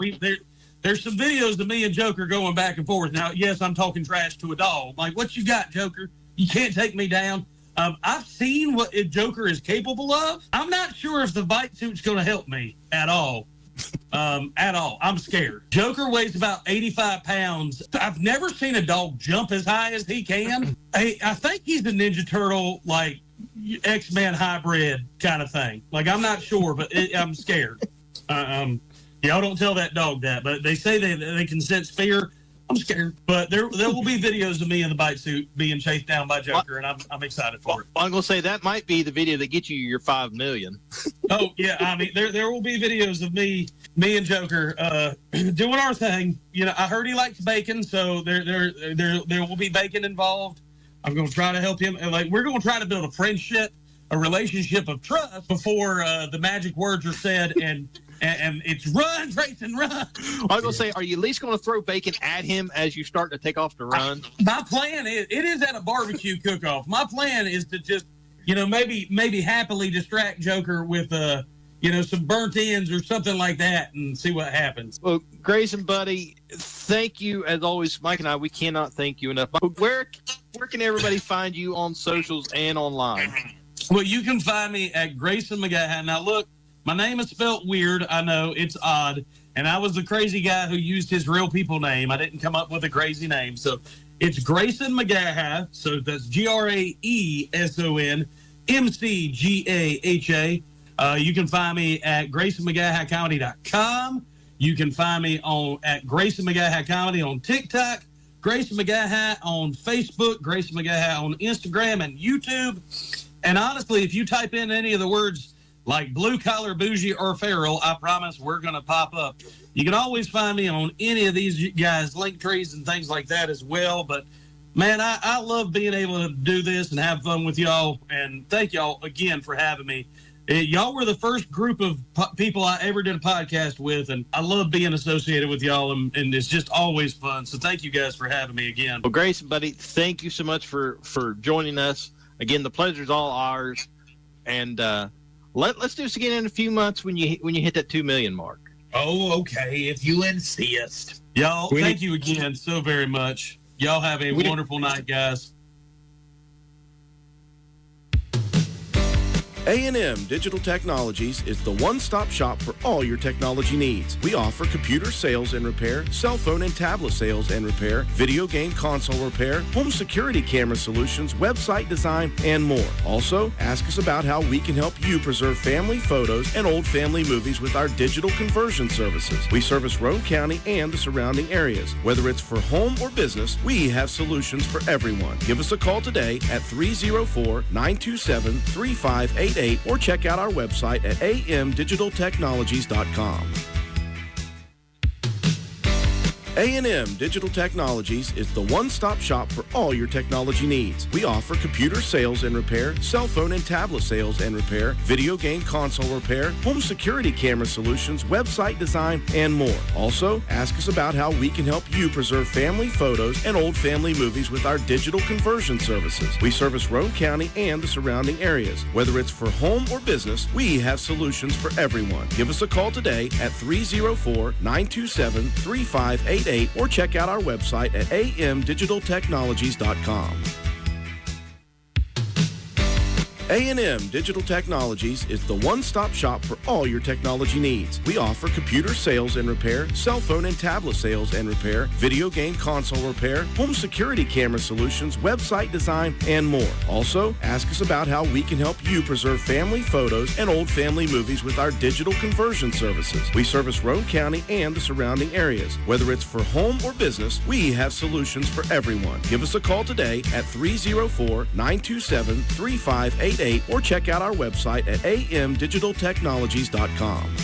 J: There's some videos of me and Joker going back and forth. Now, yes, I'm talking trash to a dog. Like, what you got, Joker? You can't take me down. I've seen what Joker is capable of. I'm not sure if the bite suit's going to help me at all. At all. I'm scared. Joker weighs about 85 pounds. I've never seen a dog jump as high as he can. I think he's a Ninja Turtle, like, X-Men hybrid kind of thing. Like, I'm not sure, but I'm scared. Y'all don't tell that dog that, but they say they can sense fear. I'm scared, but there will be videos of me in the bite suit being chased down by Joker, and I'm excited for it.
I: I'm gonna say that might be the video that gets you your $5 million.
J: Oh yeah, there will be videos of me and Joker doing our thing. I heard he likes bacon, so there will be bacon involved. I'm gonna try to help him. We're gonna try to build a friendship, a relationship of trust before the magic words are said and it's run, Grayson, run.
I: I was going to say, are you at least going to throw bacon at him as you start to take off to run?
J: My plan is, it is at a barbecue cook-off. My plan is to just, maybe happily distract Joker with, some burnt ends or something like that and see what happens.
I: Well, Grayson, buddy, thank you. As always, Mike and I, we cannot thank you enough. Where can everybody find you on socials and online?
J: Well, you can find me at Grayson McGaha. Now, look, my name is spelt weird. I know, it's odd. And I was the crazy guy who used his real people name. I didn't come up with a crazy name. So it's Grayson McGaha. So that's GraesonMcGaha. You can find me at GraysonMcGahaComedy.com. You can find me at Grayson McGaha Comedy on TikTok, Grayson McGaha on Facebook, Grayson McGaha on Instagram and YouTube. And honestly, if you type in any of the words like blue collar, bougie, or feral, I promise we're going to pop up. You can always find me on any of these guys' link trees and things like that as well. But, man, I love being able to do this and have fun with y'all. And thank y'all again for having me. Y'all were the first group of people I ever did a podcast with, and I love being associated with y'all, and it's just always fun. So thank you guys for having me again.
I: Well, Grayson, buddy, thank you so much for joining us. Again, the pleasure's all ours. And let's do this again in a few months when you hit that 2 million mark.
J: Oh, okay, if you insist. Y'all, thank you again so very much. Y'all have a wonderful night, guys.
H: A&M Digital Technologies is the one-stop shop for all your technology needs. We offer computer sales and repair, cell phone and tablet sales and repair, video game console repair, home security camera solutions, website design, and more. Also, ask us about how we can help you preserve family photos and old family movies with our digital conversion services. We service Roane County and the surrounding areas. Whether it's for home or business, we have solutions for everyone. Give us a call today at 304-927-3588 or check out our website at amdigitaltechnologies.com. A&M Digital Technologies is the one-stop shop for all your technology needs. We offer computer sales and repair, cell phone and tablet sales and repair, video game console repair, home security camera solutions, website design, and more. Also, ask us about how we can help you preserve family photos and old family movies with our digital conversion services. We service Roane County and the surrounding areas. Whether it's for home or business, we have solutions for everyone. Give us a call today at 304-927-3588 or check out our website at amdigitaltechnologies.com. A&M Digital Technologies is the one-stop shop for all your technology needs. We offer computer sales and repair, cell phone and tablet sales and repair, video game console repair, home security camera solutions, website design, and more. Also, ask us about how we can help you preserve family photos and old family movies with our digital conversion services. We service Roane County and the surrounding areas. Whether it's for home or business, we have solutions for everyone. Give us a call today at 304-927-3588 or check out our website at amdigitaltechnologies.com.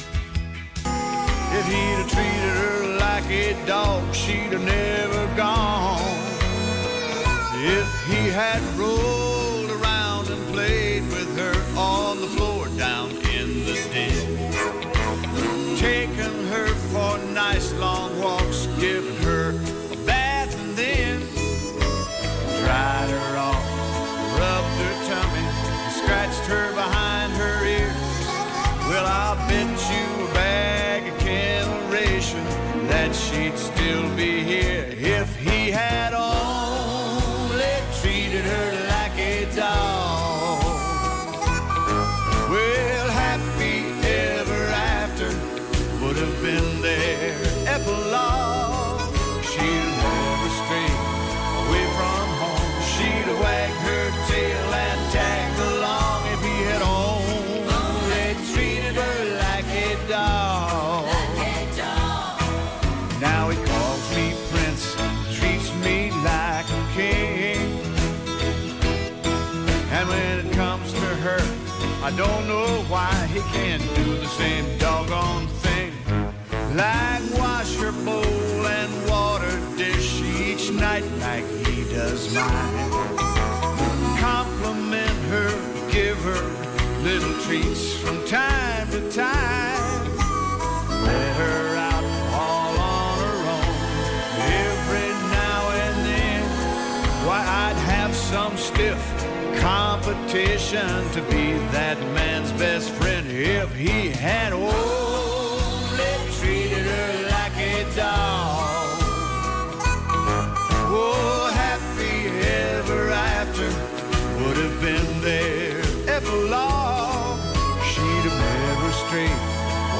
L: If he'd have treated her like a dog, she'd have never gone. If he had rolled around and played with her on the floor down in the den, taken her for nice long walks, given her a bath and then dried her off, rubbed her tummy, scratched her behind her ears. Well, I'll bet you a bag of Kennel ration that she'd still be here if he had only treated her like a dog. Well, happy ever after would have been their epilogue. She'd never stray away from home. She'd have wagged her tail and tagged along if he had only treated her like a dog. Now he calls me Prince, treats me like a king. And when it comes to her, I don't know why he can't do the same doggone thing. Like wash her bowl and water dish each night like he does mine. Compliment her, give her little treats from time to time. Let her out all on her own every now and then. Why, I'd have some stiff competition to be that man's best friend if he had only treated her like a dog. Oh, happy ever after would have been their epilogue. She'd have never strayed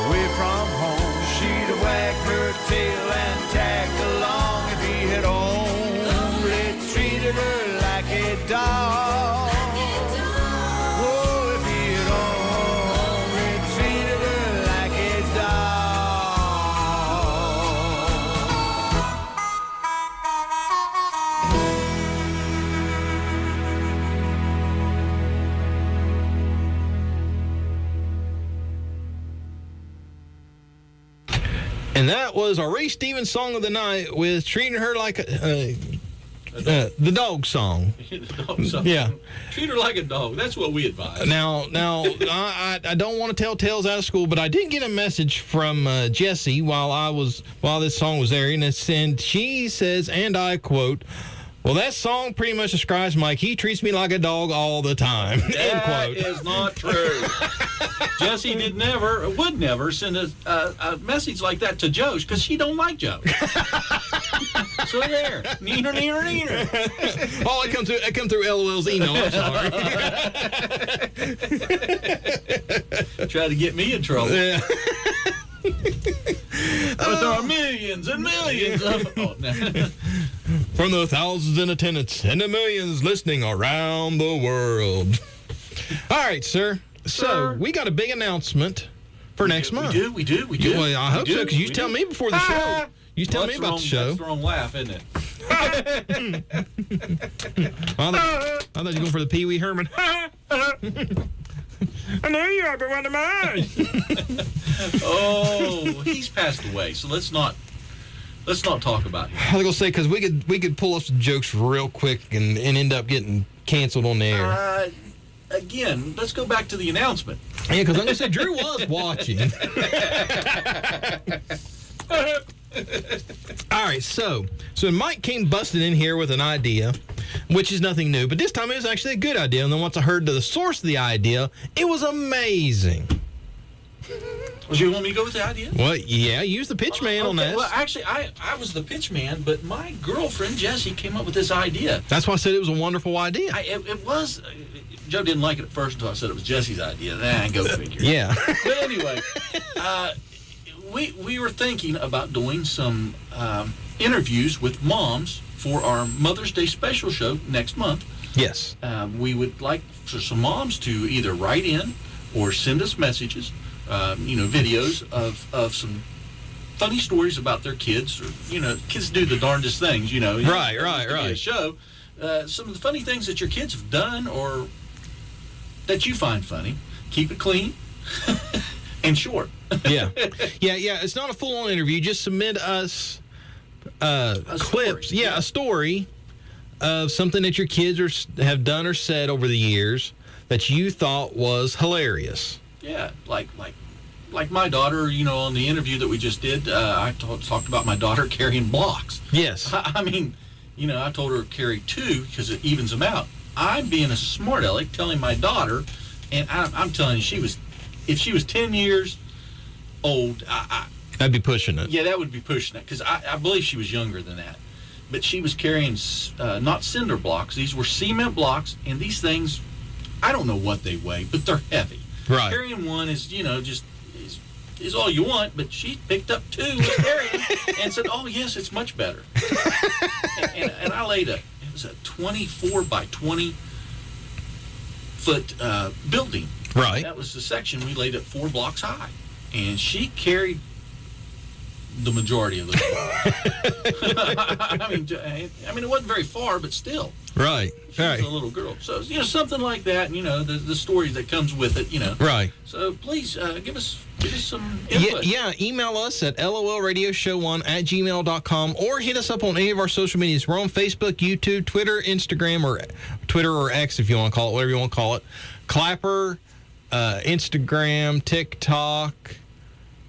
L: away from home. She'd have wagged her tail and tagged along if he had only treated her like a dog. Oh, if he had only treated her like a
E: And that was our Ray Stevens song of the night with treating her like the dog song.
F: The dog song.
E: Yeah.
F: Treat her like a dog. That's what we advise.
E: Now, I don't want to tell tales out of school, but I did get a message from Jessie while this song was there, and she says, and I quote, "Well, that song pretty much describes Mike. He treats me like a dog all the time." End quote.
F: That is not true. Jessie would never send a message like that to Joe because she don't like Joe. So there. Neener.
E: Oh, it come through LOL's email. I'm sorry.
F: Try to get me in trouble.
E: Yeah.
F: But there are millions and millions of... Oh, no.
E: From the thousands in attendance and the millions listening around the world. All right, sir. So, we got a big announcement for next month.
F: We do.
E: Well, I hope so, because you tell me before the show. You tell me about the show.
F: That's the wrong laugh, isn't it?
E: I thought you were going for the Pee Wee Herman. I know you are, but what am I?
F: Oh, he's passed away, so let's not talk about him.
E: I was going to say, because we could pull up some jokes real quick and end up getting canceled on the air.
F: Again, let's go back to the announcement.
E: Yeah, because I'm going to say Drew was watching. All right, so Mike came busting in here with an idea, which is nothing new, but this time it was actually a good idea. And then once I heard the source of the idea, it was amazing.
F: Well, you want me to go with the idea?
E: Well, yeah, use the pitch man on that.
F: Well, actually, I was the pitch man, but my girlfriend, Jessie, came up with this idea.
E: That's why I said it was a wonderful idea.
F: It was... Joe didn't like it at first until I said it was Jessie's idea. Go figure.
E: Yeah.
F: But anyway, we were thinking about doing some interviews with moms for our Mother's Day special show next month.
E: Yes.
F: We would like for some moms to either write in or send us messages, videos of some funny stories about their kids, or kids do the darndest things,
E: Right.
F: A show. Some of the funny things that your kids have done or that you find funny. Keep it clean and short.
E: Yeah. It's not a full-on interview. Just submit us clips.
F: Story.
E: A story of something that your kids have done or said over the years that you thought was hilarious.
F: Yeah, like my daughter. On the interview that we just did, I talked about my daughter carrying blocks.
E: Yes.
F: I mean, I told her to carry 2 because it evens them out. I'm being a smart aleck telling my daughter, and I'm telling you, if she was 10 years old,
E: I'd be pushing it.
F: Yeah, that would be pushing it, because I believe she was younger than that. But she was carrying not cinder blocks. These were cement blocks, and these things, I don't know what they weigh, but they're heavy.
E: Right.
F: Carrying one is, just is all you want, but she picked up 2 and carried them and said, "Oh yes, it's much better." and I laid it was a 24 by 20 foot building.
E: Right.
F: That was the section. We laid it 4 blocks high, and she carried the majority of the I mean, it wasn't very far, but still.
E: Right.
F: She was a little girl. So, something like that, the stories that comes with it,
E: Right.
F: So please give us some input.
E: Yeah, email us at lolradioshow1@gmail.com or hit us up on any of our social medias. We're on Facebook, YouTube, Twitter, Instagram, or Twitter or X if you want to call it, whatever you want to call it. Clapper, Instagram, TikTok,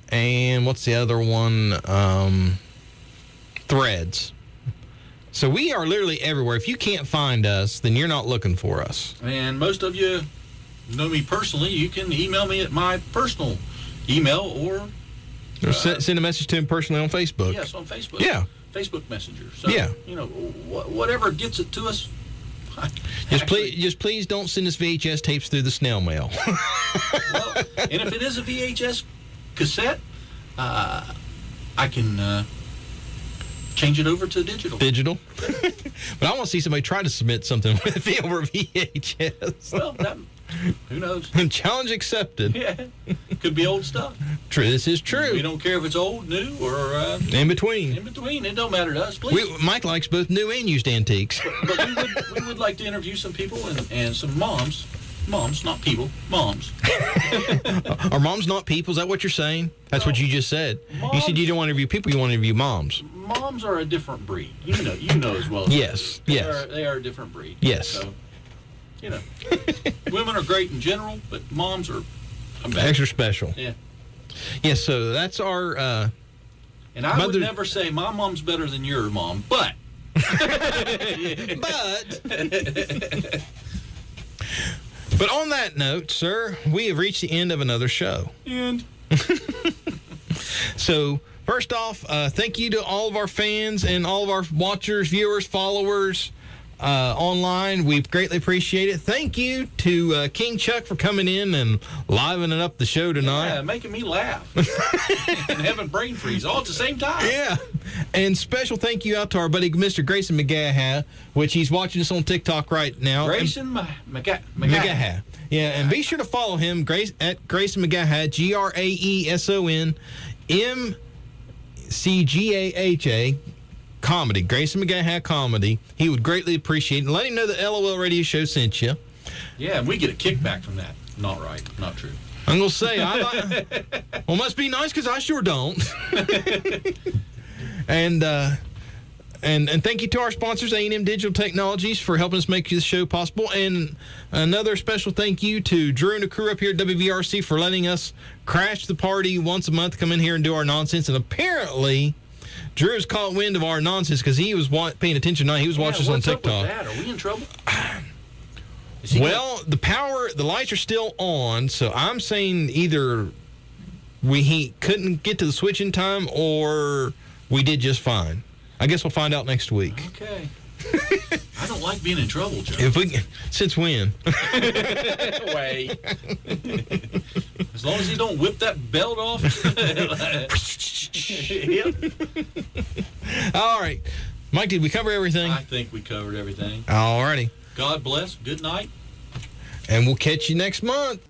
E: and what's the other one? Threads. So we are literally everywhere. If you can't find us, then you're not looking for us.
F: And most of you know me personally. You can email me at my personal email or
E: send a message to him personally on Facebook.
F: Yes, on Facebook.
E: Yeah.
F: Facebook Messenger. So,
E: yeah.
F: Whatever gets it to us.
E: Just please don't send us VHS tapes through the snail mail.
F: Well, and if it is a VHS cassette, I can change it over to digital. But I want to see somebody try to submit something with it over VHS. Well, who knows?
E: Challenge accepted.
F: Yeah, could be old stuff.
E: True, this is true.
F: We don't care if it's old, new, or
E: in between.
F: In between, it don't matter to us. Please.
E: Mike likes both new and used antiques.
F: But we would like to interview some people and some moms. Moms, not people. Moms.
E: Are moms not people? Is that what you're saying? That's what you just said.
F: Moms,
E: you said you don't want to interview people, you want to interview moms.
F: Moms are a different breed. You know as well as
E: yes, yes.
F: They are a different breed.
E: Yes.
F: So, women are great in general, but moms are
E: extra special.
F: Yeah.
E: Yes, so that's our
F: and I would never say my mom's better than your mom, but
E: But on that note, sir, we have reached the end of another show.
F: And
E: So, first off, thank you to all of our fans and all of our watchers, viewers, followers online. We greatly appreciate it. Thank you to King Chuck for coming in and livening up the show tonight.
F: Yeah, making me laugh and having brain freeze all at the same time.
E: Yeah. And special thank you out to our buddy Mr. Grayson McGaha, which he's watching us on TikTok right now.
F: Grayson
E: McGaha. Yeah, and be sure to follow him at Grayson McGaha, GraysonMcGaha Comedy, Grayson McGaha Comedy. He would greatly appreciate it. And let him know that LOL Radio Show sent you.
F: Yeah, and we get a kickback from that. Not right. Not true.
E: I'm going to say, well, must be nice because I sure don't. And thank you to our sponsors, A&M Digital Technologies, for helping us make this show possible. And another special thank you to Drew and the crew up here at WVRC for letting us crash the party once a month, come in here and do our nonsense. And apparently, Drew has caught wind of our nonsense because he was paying attention tonight. He was watching us on TikTok.
F: What's up with that? Are we in trouble?
E: Well, the lights are still on, so I'm saying either he couldn't get to the switch in time or we did just fine. I guess we'll find out next week.
F: Okay. I don't like being in trouble, Joe.
E: Since when?
F: Wait. As long as you don't whip that belt off. Yep.
E: All right. Mike, did we cover everything?
F: I think we covered everything.
E: All righty.
F: God bless. Good night.
E: And we'll catch you next month.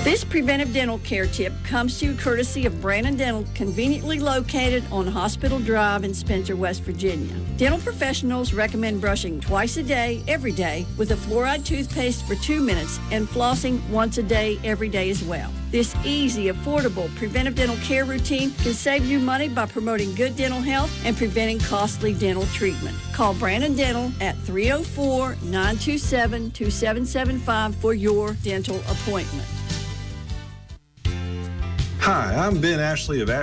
M: This preventive dental care tip comes to you courtesy of Brandon Dental, conveniently located on Hospital Drive in Spencer, West Virginia. Dental professionals recommend brushing twice a day, every day, with a fluoride toothpaste for 2 minutes and flossing once a day, every day as well. This easy, affordable preventive dental care routine can save you money by promoting good dental health and preventing costly dental treatment. Call Brandon Dental at 304-927-2775 for your dental appointment.
N: Hi, I'm Ben Ashley of